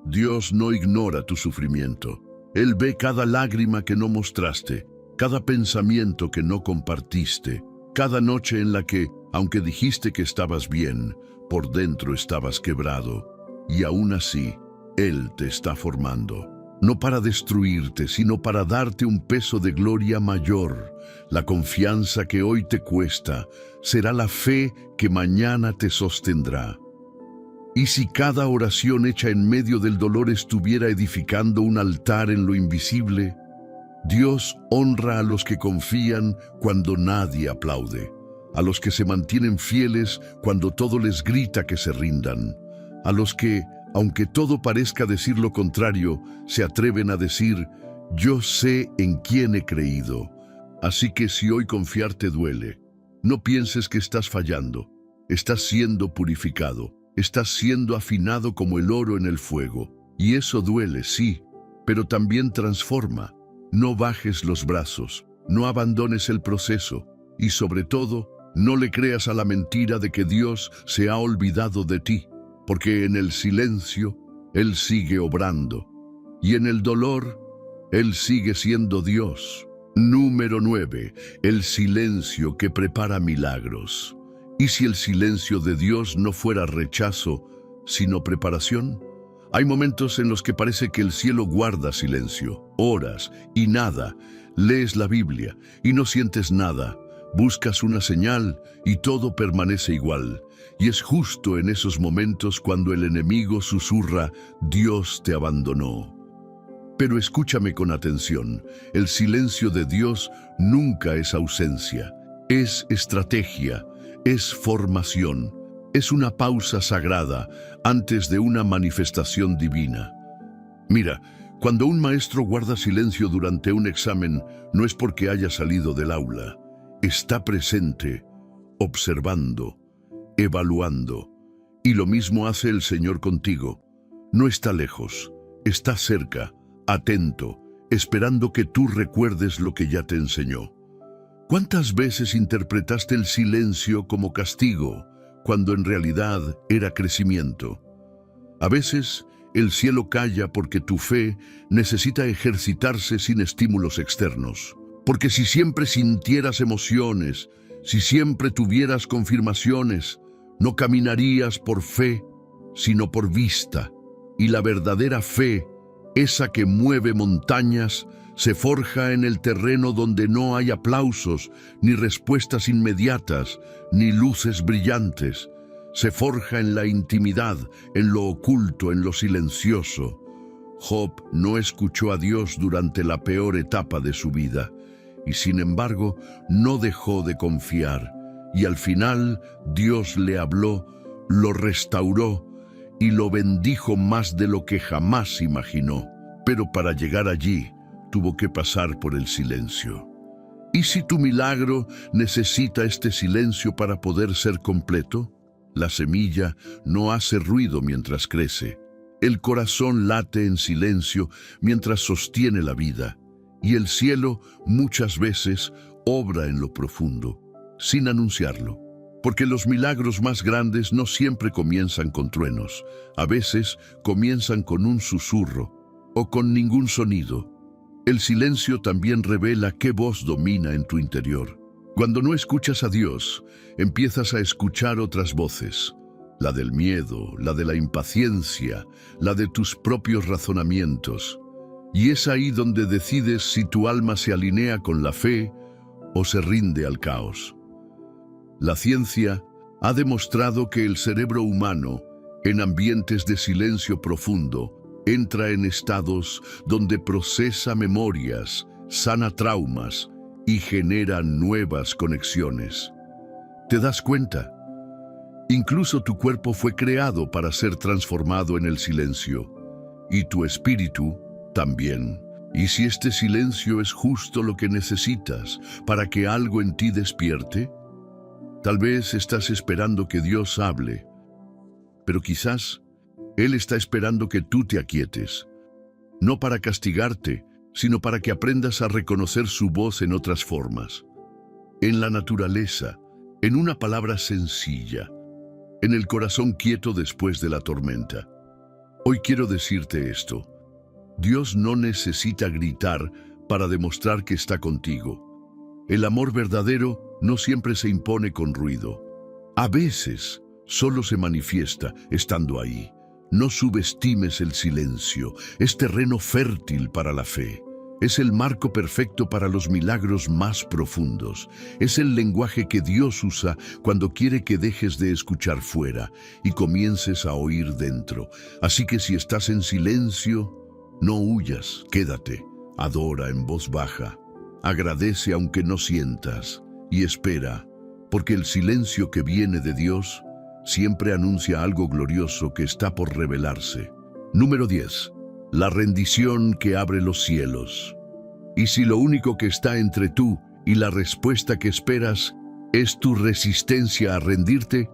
Dios no ignora tu sufrimiento. Él ve cada lágrima que no mostraste, cada pensamiento que no compartiste, cada noche en la que, aunque dijiste que estabas bien, por dentro estabas quebrado. Y aún así, Él te está formando. No para destruirte, sino para darte un peso de gloria mayor. La confianza que hoy te cuesta será la fe que mañana te sostendrá. ¿Y si cada oración hecha en medio del dolor estuviera edificando un altar en lo invisible? Dios honra a los que confían cuando nadie aplaude, a los que se mantienen fieles cuando todo les grita que se rindan, a los que, aunque todo parezca decir lo contrario, se atreven a decir: yo sé en quién he creído. Así que si hoy confiar te duele, no pienses que estás fallando. Estás siendo purificado, estás siendo afinado como el oro en el fuego. Y eso duele, sí, pero también transforma. No bajes los brazos, no abandones el proceso y, sobre todo, no le creas a la mentira de que Dios se ha olvidado de ti, porque en el silencio Él sigue obrando y en el dolor Él sigue siendo Dios. Número 9. El silencio que prepara milagros. ¿Y si el silencio de Dios no fuera rechazo, sino preparación? Hay momentos en los que parece que el cielo guarda silencio, horas y nada. Lees la Biblia y no sientes nada. Buscas una señal y todo permanece igual. Y es justo en esos momentos cuando el enemigo susurra: Dios te abandonó. Pero escúchame con atención, el silencio de Dios nunca es ausencia, es estrategia, es formación, es una pausa sagrada antes de una manifestación divina. Mira, cuando un maestro guarda silencio durante un examen, no es porque haya salido del aula, está presente, observando, evaluando. Y lo mismo hace el Señor contigo. No está lejos, está cerca, atento, esperando que tú recuerdes lo que ya te enseñó. ¿Cuántas veces interpretaste el silencio como castigo, cuando en realidad era crecimiento? A veces, el cielo calla porque tu fe necesita ejercitarse sin estímulos externos. Porque si siempre sintieras emociones, si siempre tuvieras confirmaciones, no caminarías por fe, sino por vista. Y la verdadera fe, esa que mueve montañas, se forja en el terreno donde no hay aplausos, ni respuestas inmediatas, ni luces brillantes. Se forja en la intimidad, en lo oculto, en lo silencioso. Job no escuchó a Dios durante la peor etapa de su vida, y sin embargo no dejó de confiar. Y al final Dios le habló, lo restauró y lo bendijo más de lo que jamás imaginó. Pero para llegar allí, tuvo que pasar por el silencio. ¿Y si tu milagro necesita este silencio para poder ser completo? La semilla no hace ruido mientras crece. El corazón late en silencio mientras sostiene la vida, y el cielo muchas veces obra en lo profundo, sin anunciarlo. Porque los milagros más grandes no siempre comienzan con truenos, a veces comienzan con un susurro o con ningún sonido. El silencio también revela qué voz domina en tu interior. Cuando no escuchas a Dios, empiezas a escuchar otras voces. La del miedo, la de la impaciencia, la de tus propios razonamientos. Y es ahí donde decides si tu alma se alinea con la fe o se rinde al caos. La ciencia ha demostrado que el cerebro humano, en ambientes de silencio profundo, entra en estados donde procesa memorias, sana traumas y genera nuevas conexiones. ¿Te das cuenta? Incluso tu cuerpo fue creado para ser transformado en el silencio, y tu espíritu también. Y si este silencio es justo lo que necesitas para que algo en ti despierte, tal vez estás esperando que Dios hable, pero quizás Él está esperando que tú te aquietes, no para castigarte, sino para que aprendas a reconocer su voz en otras formas. En la naturaleza, en una palabra sencilla, en el corazón quieto después de la tormenta. Hoy quiero decirte esto. Dios no necesita gritar para demostrar que está contigo. El amor verdadero no siempre se impone con ruido. A veces solo se manifiesta estando ahí. No subestimes el silencio. Es terreno fértil para la fe. Es el marco perfecto para los milagros más profundos. Es el lenguaje que Dios usa cuando quiere que dejes de escuchar fuera y comiences a oír dentro. Así que si estás en silencio, no huyas, quédate, adora en voz baja, agradece aunque no sientas y espera, porque el silencio que viene de Dios siempre anuncia algo glorioso que está por revelarse. Número 10. La rendición que abre los cielos. Y si lo único que está entre tú y la respuesta que esperas es tu resistencia a rendirte,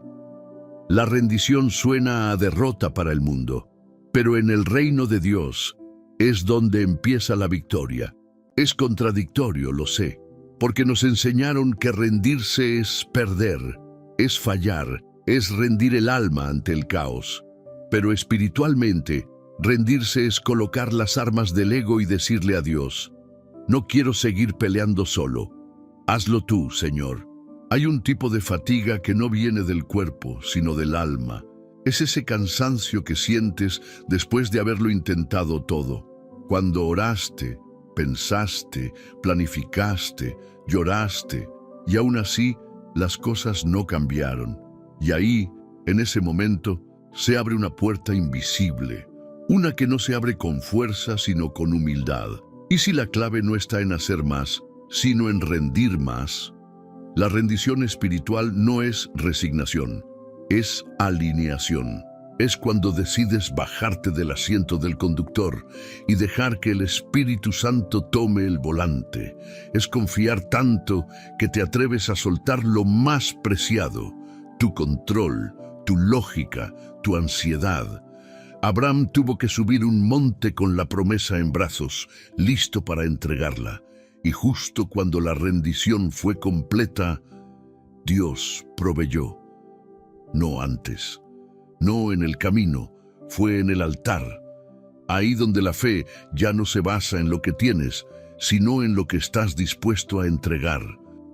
la rendición suena a derrota para el mundo. Pero en el reino de Dios es donde empieza la victoria. Es contradictorio, lo sé, porque nos enseñaron que rendirse es perder, es fallar, es rendir el alma ante el caos. Pero espiritualmente, rendirse es colocar las armas del ego y decirle a Dios: no quiero seguir peleando solo. Hazlo tú, Señor. Hay un tipo de fatiga que no viene del cuerpo, sino del alma. Es ese cansancio que sientes después de haberlo intentado todo. Cuando oraste, pensaste, planificaste, lloraste, y aún así las cosas no cambiaron. Y ahí, en ese momento, se abre una puerta invisible. Una que no se abre con fuerza, sino con humildad. Y si la clave no está en hacer más, sino en rendir más, la rendición espiritual no es resignación, es alineación. Es cuando decides bajarte del asiento del conductor y dejar que el Espíritu Santo tome el volante. Es confiar tanto que te atreves a soltar lo más preciado, tu control, tu lógica, tu ansiedad. Abraham tuvo que subir un monte con la promesa en brazos, listo para entregarla. Y justo cuando la rendición fue completa, Dios proveyó. No antes, no en el camino, fue en el altar. Ahí donde la fe ya no se basa en lo que tienes, sino en lo que estás dispuesto a entregar.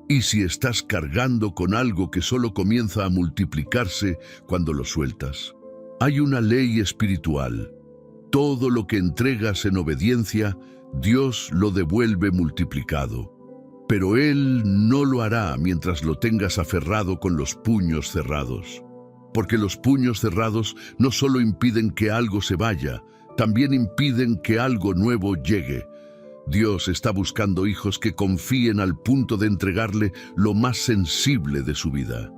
Y si estás cargando con algo que solo comienza a multiplicarse cuando lo sueltas. Hay una ley espiritual. Todo lo que entregas en obediencia, Dios lo devuelve multiplicado. Pero Él no lo hará mientras lo tengas aferrado con los puños cerrados. Porque los puños cerrados no solo impiden que algo se vaya, también impiden que algo nuevo llegue. Dios está buscando hijos que confíen al punto de entregarle lo más sensible de su vida.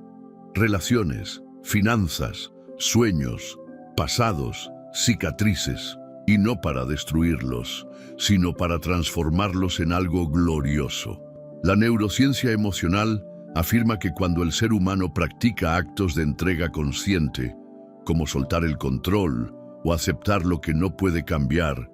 Relaciones, finanzas, sueños, pasados, cicatrices, y no para destruirlos, sino para transformarlos en algo glorioso. La neurociencia emocional afirma que cuando el ser humano practica actos de entrega consciente, como soltar el control, o aceptar lo que no puede cambiar,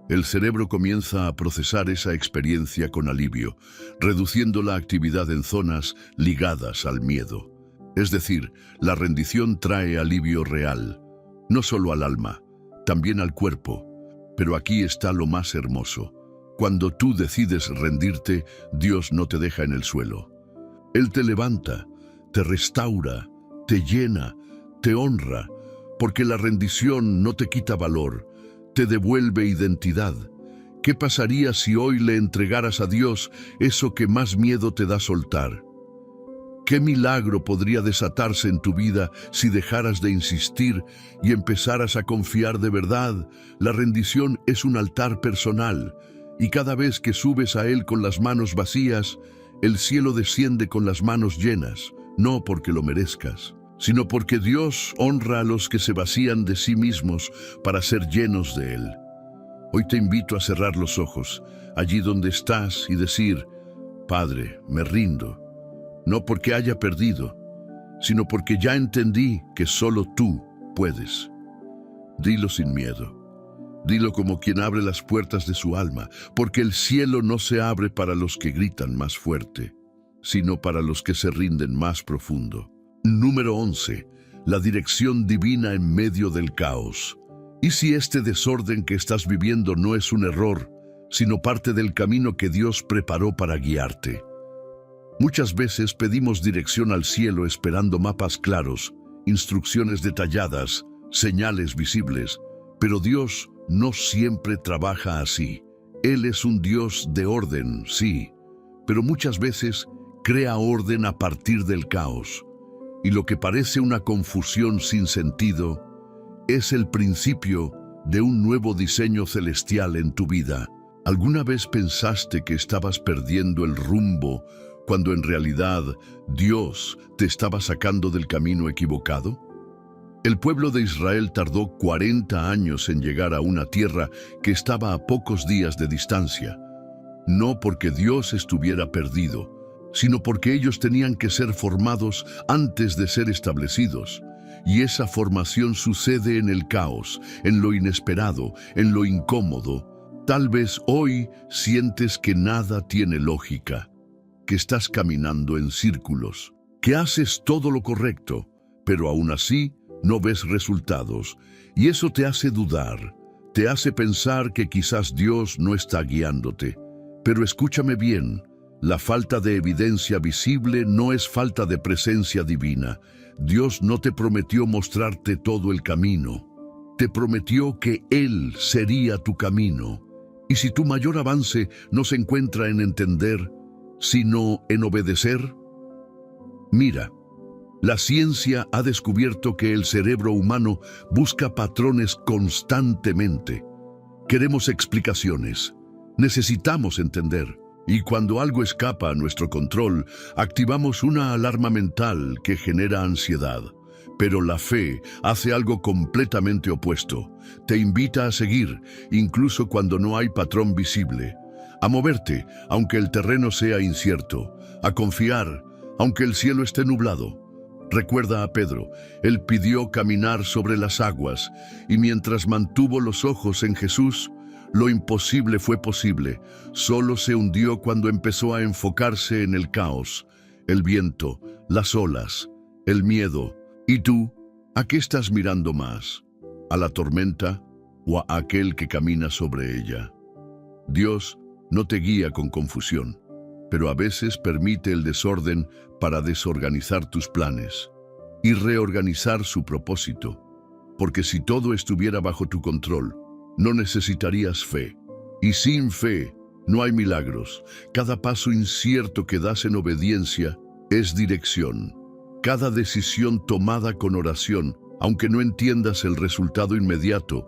el cerebro comienza a procesar esa experiencia con alivio, reduciendo la actividad en zonas ligadas al miedo. Es decir, la rendición trae alivio real, no solo al alma, también al cuerpo. Pero aquí está lo más hermoso. Cuando tú decides rendirte, Dios no te deja en el suelo. Él te levanta, te restaura, te llena, te honra, porque la rendición no te quita valor, te devuelve identidad. ¿Qué pasaría si hoy le entregaras a Dios eso que más miedo te da soltar? ¿Qué milagro podría desatarse en tu vida si dejaras de insistir y empezaras a confiar de verdad? La rendición es un altar personal, y cada vez que subes a Él con las manos vacías, el cielo desciende con las manos llenas, no porque lo merezcas, sino porque Dios honra a los que se vacían de sí mismos para ser llenos de Él. Hoy te invito a cerrar los ojos, allí donde estás, y decir: Padre, me rindo. No porque haya perdido, sino porque ya entendí que solo tú puedes. Dilo sin miedo. Dilo como quien abre las puertas de su alma, porque el cielo no se abre para los que gritan más fuerte, sino para los que se rinden más profundo. Número 11. La dirección divina en medio del caos. ¿Y si este desorden que estás viviendo no es un error, sino parte del camino que Dios preparó para guiarte? Muchas veces pedimos dirección al cielo esperando mapas claros, instrucciones detalladas, señales visibles, pero Dios no siempre trabaja así. Él es un Dios de orden, sí, pero muchas veces crea orden a partir del caos. Y lo que parece una confusión sin sentido es el principio de un nuevo diseño celestial en tu vida. ¿Alguna vez pensaste que estabas perdiendo el rumbo cuando en realidad Dios te estaba sacando del camino equivocado? El pueblo de Israel tardó 40 años en llegar a una tierra que estaba a pocos días de distancia. No porque Dios estuviera perdido, sino porque ellos tenían que ser formados antes de ser establecidos. Y esa formación sucede en el caos, en lo inesperado, en lo incómodo. Tal vez hoy sientes que nada tiene lógica, que estás caminando en círculos, que haces todo lo correcto, pero aún así no ves resultados, y eso te hace dudar, te hace pensar que quizás Dios no está guiándote. Pero escúchame bien, la falta de evidencia visible no es falta de presencia divina. Dios no te prometió mostrarte todo el camino, te prometió que Él sería tu camino. Y si tu mayor avance no se encuentra en entender, sino en obedecer, mira, la ciencia ha descubierto que el cerebro humano busca patrones constantemente. Queremos explicaciones, necesitamos entender. Y cuando algo escapa a nuestro control, activamos una alarma mental que genera ansiedad. Pero la fe hace algo completamente opuesto. Te invita a seguir, incluso cuando no hay patrón visible. A moverte, aunque el terreno sea incierto. A confiar, aunque el cielo esté nublado. Recuerda a Pedro, él pidió caminar sobre las aguas, y mientras mantuvo los ojos en Jesús, lo imposible fue posible. Solo se hundió cuando empezó a enfocarse en el caos, el viento, las olas, el miedo. ¿Y tú? ¿A qué estás mirando más? ¿A la tormenta o a aquel que camina sobre ella? Dios no te guía con confusión, pero a veces permite el desorden para desorganizar tus planes y reorganizar su propósito. Porque si todo estuviera bajo tu control, no necesitarías fe. Y sin fe no hay milagros. Cada paso incierto que das en obediencia es dirección. Cada decisión tomada con oración, aunque no entiendas el resultado inmediato,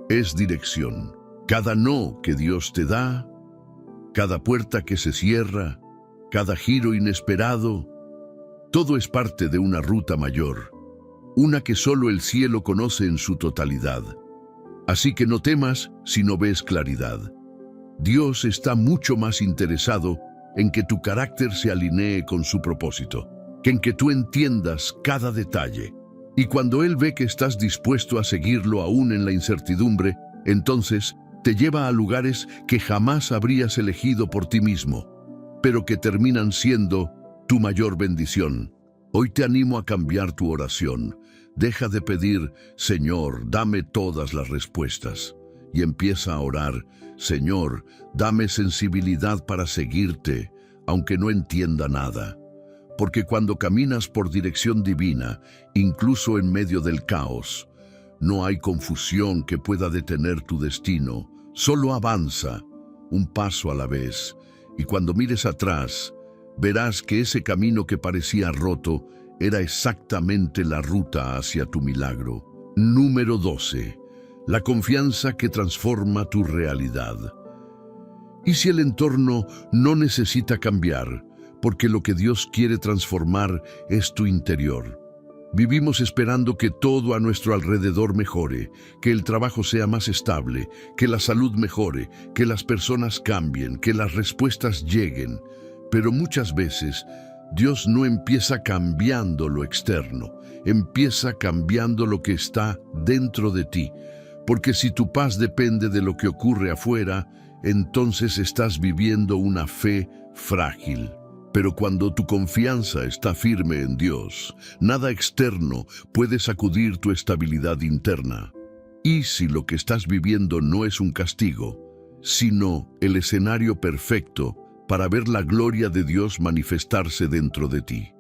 es dirección. Cada no que Dios te da, cada puerta que se cierra, cada giro inesperado, todo es parte de una ruta mayor, una que solo el cielo conoce en su totalidad. Así que no temas si no ves claridad. Dios está mucho más interesado en que tu carácter se alinee con su propósito, que en que tú entiendas cada detalle. Y cuando Él ve que estás dispuesto a seguirlo aún en la incertidumbre, entonces te lleva a lugares que jamás habrías elegido por ti mismo, pero que terminan siendo tu mayor bendición. Hoy te animo a cambiar tu oración. Deja de pedir, Señor, dame todas las respuestas, y empieza a orar, Señor, dame sensibilidad para seguirte, aunque no entienda nada. Porque cuando caminas por dirección divina, incluso en medio del caos, no hay confusión que pueda detener tu destino. Solo avanza, un paso a la vez, y cuando mires atrás, verás que ese camino que parecía roto era exactamente la ruta hacia tu milagro. Número 12. La confianza que transforma tu realidad. ¿Y si el entorno no necesita cambiar? Porque lo que Dios quiere transformar es tu interior. Vivimos esperando que todo a nuestro alrededor mejore, que el trabajo sea más estable, que la salud mejore, que las personas cambien, que las respuestas lleguen. Pero muchas veces Dios no empieza cambiando lo externo, empieza cambiando lo que está dentro de ti. Porque si tu paz depende de lo que ocurre afuera, entonces estás viviendo una fe frágil. Pero cuando tu confianza está firme en Dios, nada externo puede sacudir tu estabilidad interna. Y si lo que estás viviendo no es un castigo, sino el escenario perfecto para ver la gloria de Dios manifestarse dentro de ti.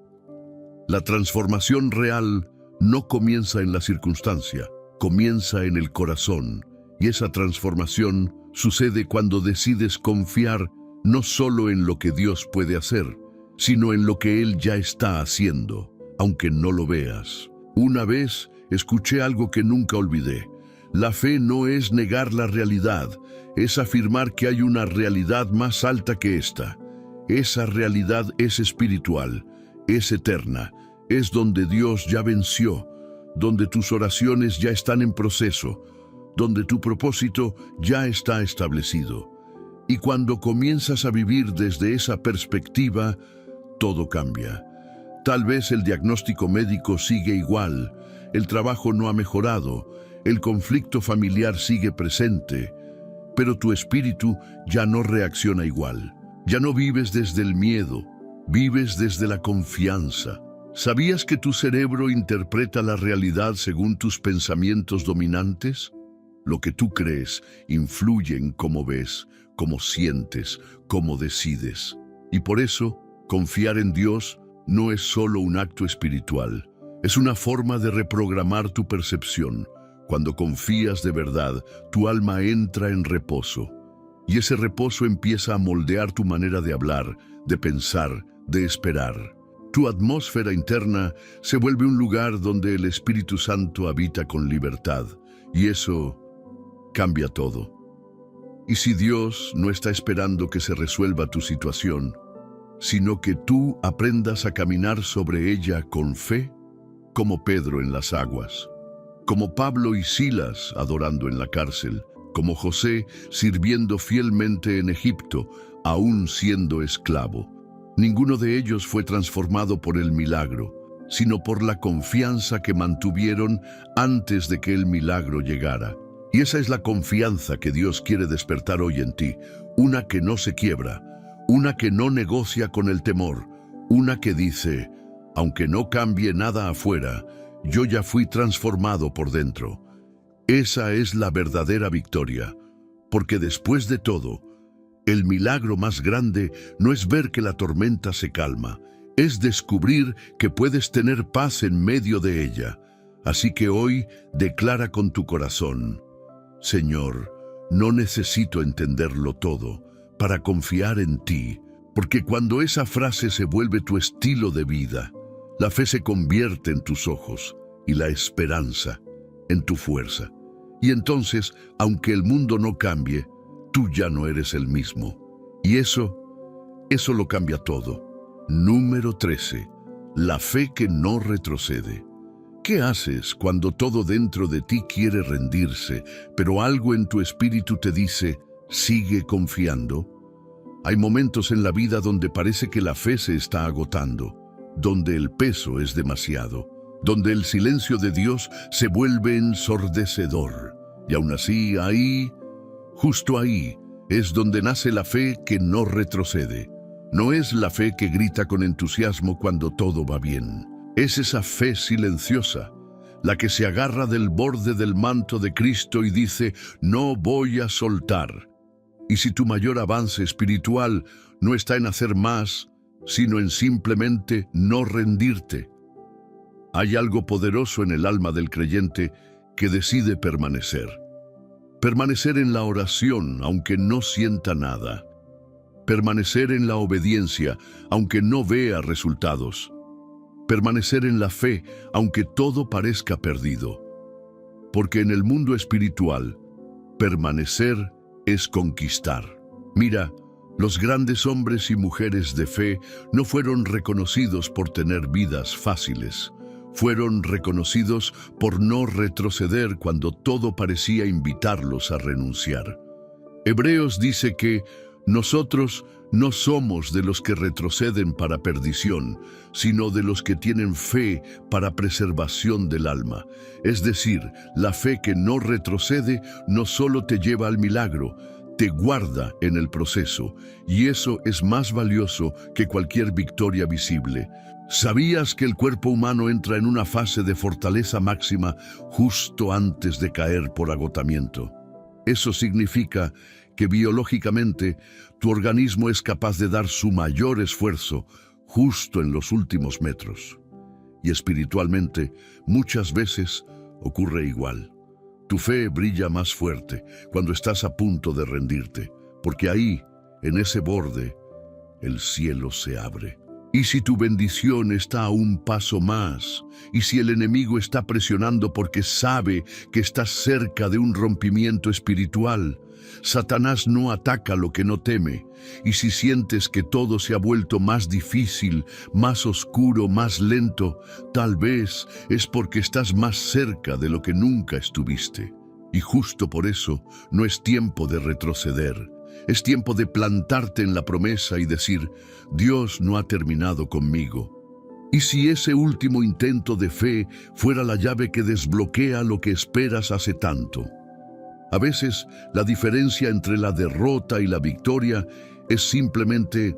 La transformación real no comienza en la circunstancia, comienza en el corazón, y esa transformación sucede cuando decides confiar no solo en lo que Dios puede hacer, sino en lo que Él ya está haciendo, aunque no lo veas. Una vez escuché algo que nunca olvidé. La fe no es negar la realidad, es afirmar que hay una realidad más alta que esta. Esa realidad es espiritual, es eterna, es donde Dios ya venció, donde tus oraciones ya están en proceso, donde tu propósito ya está establecido. Y cuando comienzas a vivir desde esa perspectiva, todo cambia. Tal vez el diagnóstico médico sigue igual, el trabajo no ha mejorado, el conflicto familiar sigue presente, pero tu espíritu ya no reacciona igual. Ya no vives desde el miedo, vives desde la confianza. ¿Sabías que tu cerebro interpreta la realidad según tus pensamientos dominantes? Lo que tú crees influye en cómo ves, cómo sientes, cómo decides. Y por eso, confiar en Dios no es solo un acto espiritual, es una forma de reprogramar tu percepción. Cuando confías de verdad, tu alma entra en reposo. Y ese reposo empieza a moldear tu manera de hablar, de pensar, de esperar. Tu atmósfera interna se vuelve un lugar donde el Espíritu Santo habita con libertad. Y eso cambia todo. Y si Dios no está esperando que se resuelva tu situación, sino que tú aprendas a caminar sobre ella con fe, como Pedro en las aguas, como Pablo y Silas adorando en la cárcel, como José sirviendo fielmente en Egipto, aún siendo esclavo. Ninguno de ellos fue transformado por el milagro, sino por la confianza que mantuvieron antes de que el milagro llegara. Y esa es la confianza que Dios quiere despertar hoy en ti, una que no se quiebra, una que no negocia con el temor, una que dice, aunque no cambie nada afuera, yo ya fui transformado por dentro. Esa es la verdadera victoria, porque después de todo, el milagro más grande no es ver que la tormenta se calma, es descubrir que puedes tener paz en medio de ella. Así que hoy declara con tu corazón, Señor, no necesito entenderlo todo para confiar en ti, porque cuando esa frase se vuelve tu estilo de vida, la fe se convierte en tus ojos y la esperanza en tu fuerza. Y entonces, aunque el mundo no cambie, tú ya no eres el mismo. Y eso lo cambia todo. Número 13. La fe que no retrocede. ¿Qué haces cuando todo dentro de ti quiere rendirse, pero algo en tu espíritu te dice, sigue confiando? Hay momentos en la vida donde parece que la fe se está agotando, donde el peso es demasiado, donde el silencio de Dios se vuelve ensordecedor. Y aún así, ahí, justo ahí, es donde nace la fe que no retrocede. No es la fe que grita con entusiasmo cuando todo va bien. Es esa fe silenciosa, la que se agarra del borde del manto de Cristo y dice, no voy a soltar. Y si tu mayor avance espiritual no está en hacer más, sino en simplemente no rendirte. Hay algo poderoso en el alma del creyente que decide permanecer. Permanecer en la oración aunque no sienta nada. Permanecer en la obediencia aunque no vea resultados. Permanecer en la fe aunque todo parezca perdido. Porque en el mundo espiritual, permanecer es conquistar. Mira, los grandes hombres y mujeres de fe no fueron reconocidos por tener vidas fáciles. Fueron reconocidos por no retroceder cuando todo parecía invitarlos a renunciar. Hebreos dice que nosotros no somos de los que retroceden para perdición, sino de los que tienen fe para preservación del alma. Es decir, la fe que no retrocede no solo te lleva al milagro, te guarda en el proceso, y eso es más valioso que cualquier victoria visible. ¿Sabías que el cuerpo humano entra en una fase de fortaleza máxima justo antes de caer por agotamiento? Eso significa que biológicamente tu organismo es capaz de dar su mayor esfuerzo justo en los últimos metros. Y espiritualmente, muchas veces ocurre igual. Tu fe brilla más fuerte cuando estás a punto de rendirte, porque ahí, en ese borde, el cielo se abre. Y si tu bendición está a un paso más, y si el enemigo está presionando porque sabe que estás cerca de un rompimiento espiritual, Satanás no ataca lo que no teme. Y si sientes que todo se ha vuelto más difícil, más oscuro, más lento, tal vez es porque estás más cerca de lo que nunca estuviste. Y justo por eso no es tiempo de retroceder. Es tiempo de plantarte en la promesa y decir, Dios no ha terminado conmigo. Y si ese último intento de fe fuera la llave que desbloquea lo que esperas hace tanto. A veces, la diferencia entre la derrota y la victoria es simplemente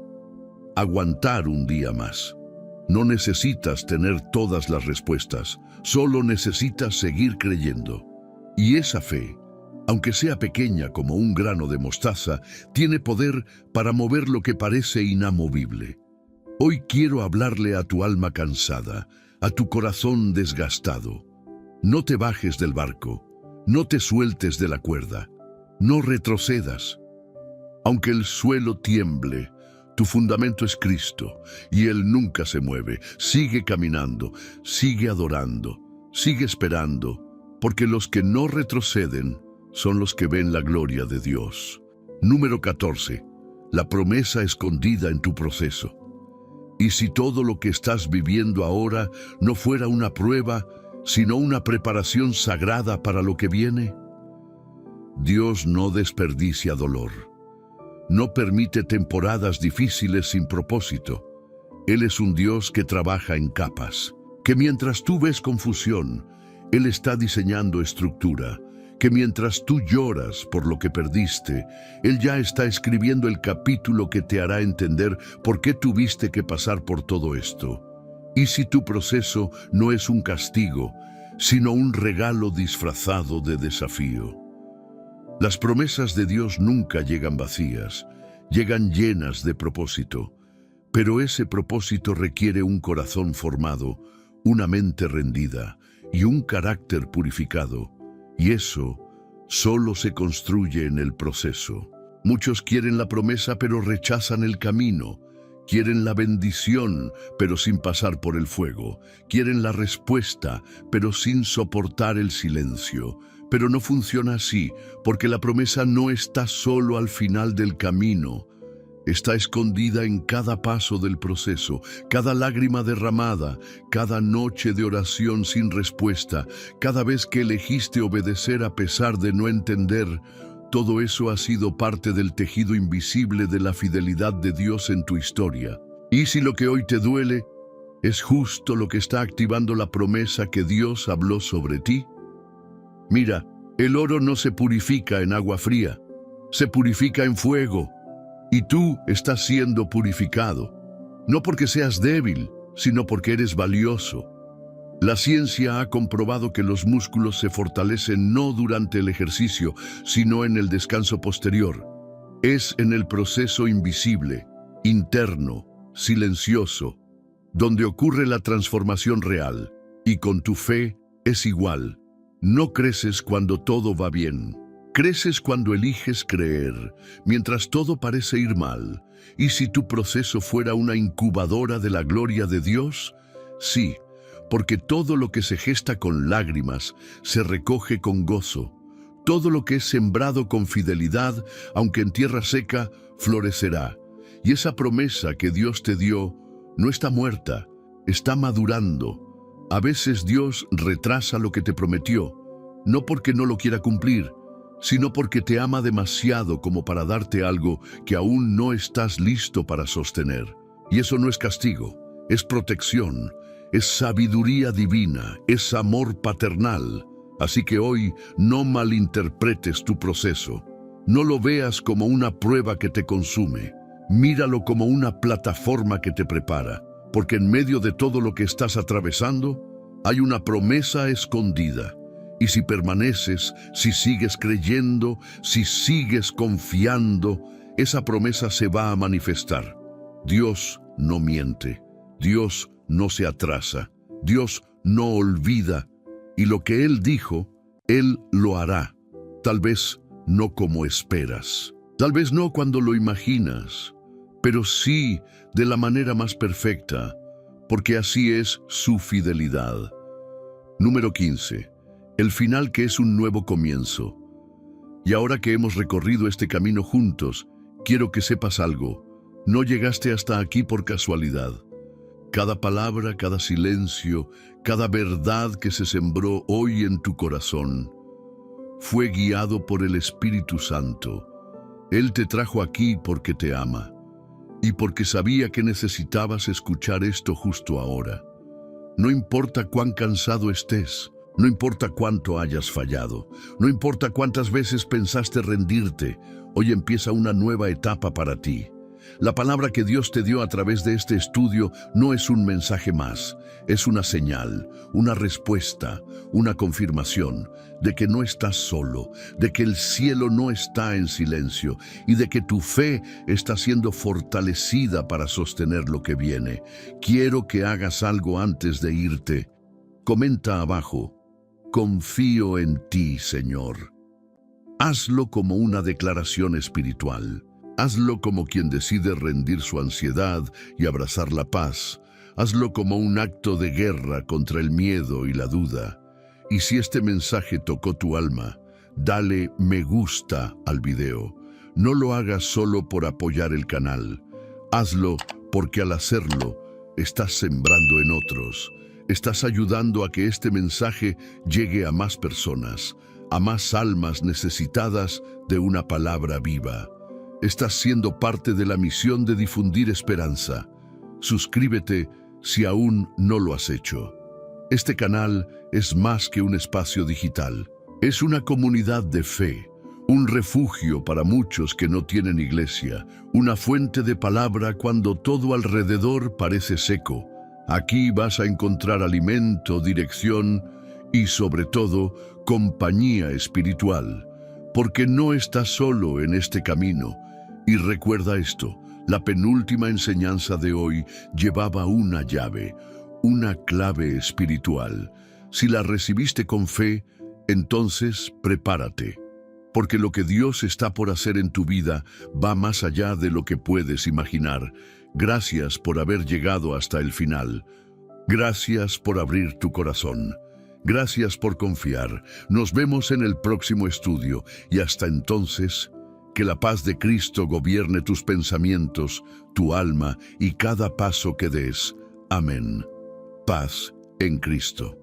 aguantar un día más. No necesitas tener todas las respuestas, solo necesitas seguir creyendo. Y esa fe, aunque sea pequeña como un grano de mostaza, tiene poder para mover lo que parece inamovible. Hoy quiero hablarle a tu alma cansada, a tu corazón desgastado. No te bajes del barco. No te sueltes de la cuerda, no retrocedas. Aunque el suelo tiemble, tu fundamento es Cristo, y Él nunca se mueve. Sigue caminando, sigue adorando, sigue esperando, porque los que no retroceden son los que ven la gloria de Dios. Número 14. La promesa escondida en tu proceso. Y si todo lo que estás viviendo ahora no fuera una prueba, sino una preparación sagrada para lo que viene. Dios no desperdicia dolor. No permite temporadas difíciles sin propósito. Él es un Dios que trabaja en capas, que mientras tú ves confusión, Él está diseñando estructura, que mientras tú lloras por lo que perdiste, Él ya está escribiendo el capítulo que te hará entender por qué tuviste que pasar por todo esto. Y si tu proceso no es un castigo, sino un regalo disfrazado de desafío. Las promesas de Dios nunca llegan vacías, llegan llenas de propósito, pero ese propósito requiere un corazón formado, una mente rendida y un carácter purificado, y eso solo se construye en el proceso. Muchos quieren la promesa pero rechazan el camino. Quieren la bendición, pero sin pasar por el fuego. Quieren la respuesta, pero sin soportar el silencio. Pero no funciona así, porque la promesa no está solo al final del camino. Está escondida en cada paso del proceso, cada lágrima derramada, cada noche de oración sin respuesta, cada vez que elegiste obedecer a pesar de no entender. Todo eso ha sido parte del tejido invisible de la fidelidad de Dios en tu historia. Y si lo que hoy te duele ¿Es justo lo que está activando la promesa que Dios habló sobre ti? Mira, el oro no se purifica en agua fría, se purifica en fuego. Y tú estás siendo purificado, no porque seas débil, sino porque eres valioso. La ciencia ha comprobado que los músculos se fortalecen no durante el ejercicio, sino en el descanso posterior. Es en el proceso invisible, interno, silencioso, donde ocurre la transformación real. Y con tu fe es igual. No creces cuando todo va bien. Creces cuando eliges creer, mientras todo parece ir mal. ¿Y si tu proceso fuera una incubadora de la gloria de Dios? Sí, porque todo lo que se gesta con lágrimas se recoge con gozo. Todo lo que es sembrado con fidelidad, aunque en tierra seca, florecerá. Y esa promesa que Dios te dio no está muerta, está madurando. A veces Dios retrasa lo que te prometió, no porque no lo quiera cumplir, sino porque te ama demasiado como para darte algo que aún no estás listo para sostener. Y eso no es castigo, es protección, es sabiduría divina, es amor paternal. Así que hoy no malinterpretes tu proceso. No lo veas como una prueba que te consume. Míralo como una plataforma que te prepara, porque en medio de todo lo que estás atravesando, hay una promesa escondida. Y si permaneces, si sigues creyendo, si sigues confiando, esa promesa se va a manifestar. Dios no miente, Dios no se atrasa, Dios no olvida, y lo que Él dijo, Él lo hará. Tal vez no como esperas, tal vez no cuando lo imaginas, pero sí de la manera más perfecta, porque así es su fidelidad. Número 15. El final, que es un nuevo comienzo. Y ahora que hemos recorrido este camino juntos, quiero que sepas algo. No llegaste hasta aquí por casualidad. Cada palabra, cada silencio, cada verdad que se sembró hoy en tu corazón fue guiado por el Espíritu Santo. Él te trajo aquí porque te ama y porque sabía que necesitabas escuchar esto justo ahora. No importa cuán cansado estés, no importa cuánto hayas fallado, no importa cuántas veces pensaste rendirte, hoy empieza una nueva etapa para ti. La palabra que Dios te dio a través de este estudio no es un mensaje más, es una señal, una respuesta, una confirmación de que no estás solo, de que el cielo no está en silencio y de que tu fe está siendo fortalecida para sostener lo que viene. Quiero que hagas algo antes de irte. Comenta abajo: confío en ti, Señor. Hazlo como una declaración espiritual. Hazlo como quien decide rendir su ansiedad y abrazar la paz. Hazlo como un acto de guerra contra el miedo y la duda. Y si este mensaje tocó tu alma, dale me gusta al video. No lo hagas solo por apoyar el canal. Hazlo porque al hacerlo, estás sembrando en otros. Estás ayudando a que este mensaje llegue a más personas, a más almas necesitadas de una palabra viva. Estás siendo parte de la misión de difundir esperanza. Suscríbete si aún no lo has hecho. Este canal es más que un espacio digital. Es una comunidad de fe, un refugio para muchos que no tienen iglesia, una fuente de palabra cuando todo alrededor parece seco. Aquí vas a encontrar alimento, dirección y, sobre todo, compañía espiritual, porque no estás solo en este camino. Y recuerda esto, la penúltima enseñanza de hoy llevaba una llave, una clave espiritual. Si la recibiste con fe, entonces prepárate, porque lo que Dios está por hacer en tu vida va más allá de lo que puedes imaginar. Gracias por haber llegado hasta el final. Gracias por abrir tu corazón. Gracias por confiar. Nos vemos en el próximo estudio y hasta entonces, que la paz de Cristo gobierne tus pensamientos, tu alma y cada paso que des. Amén. Paz en Cristo.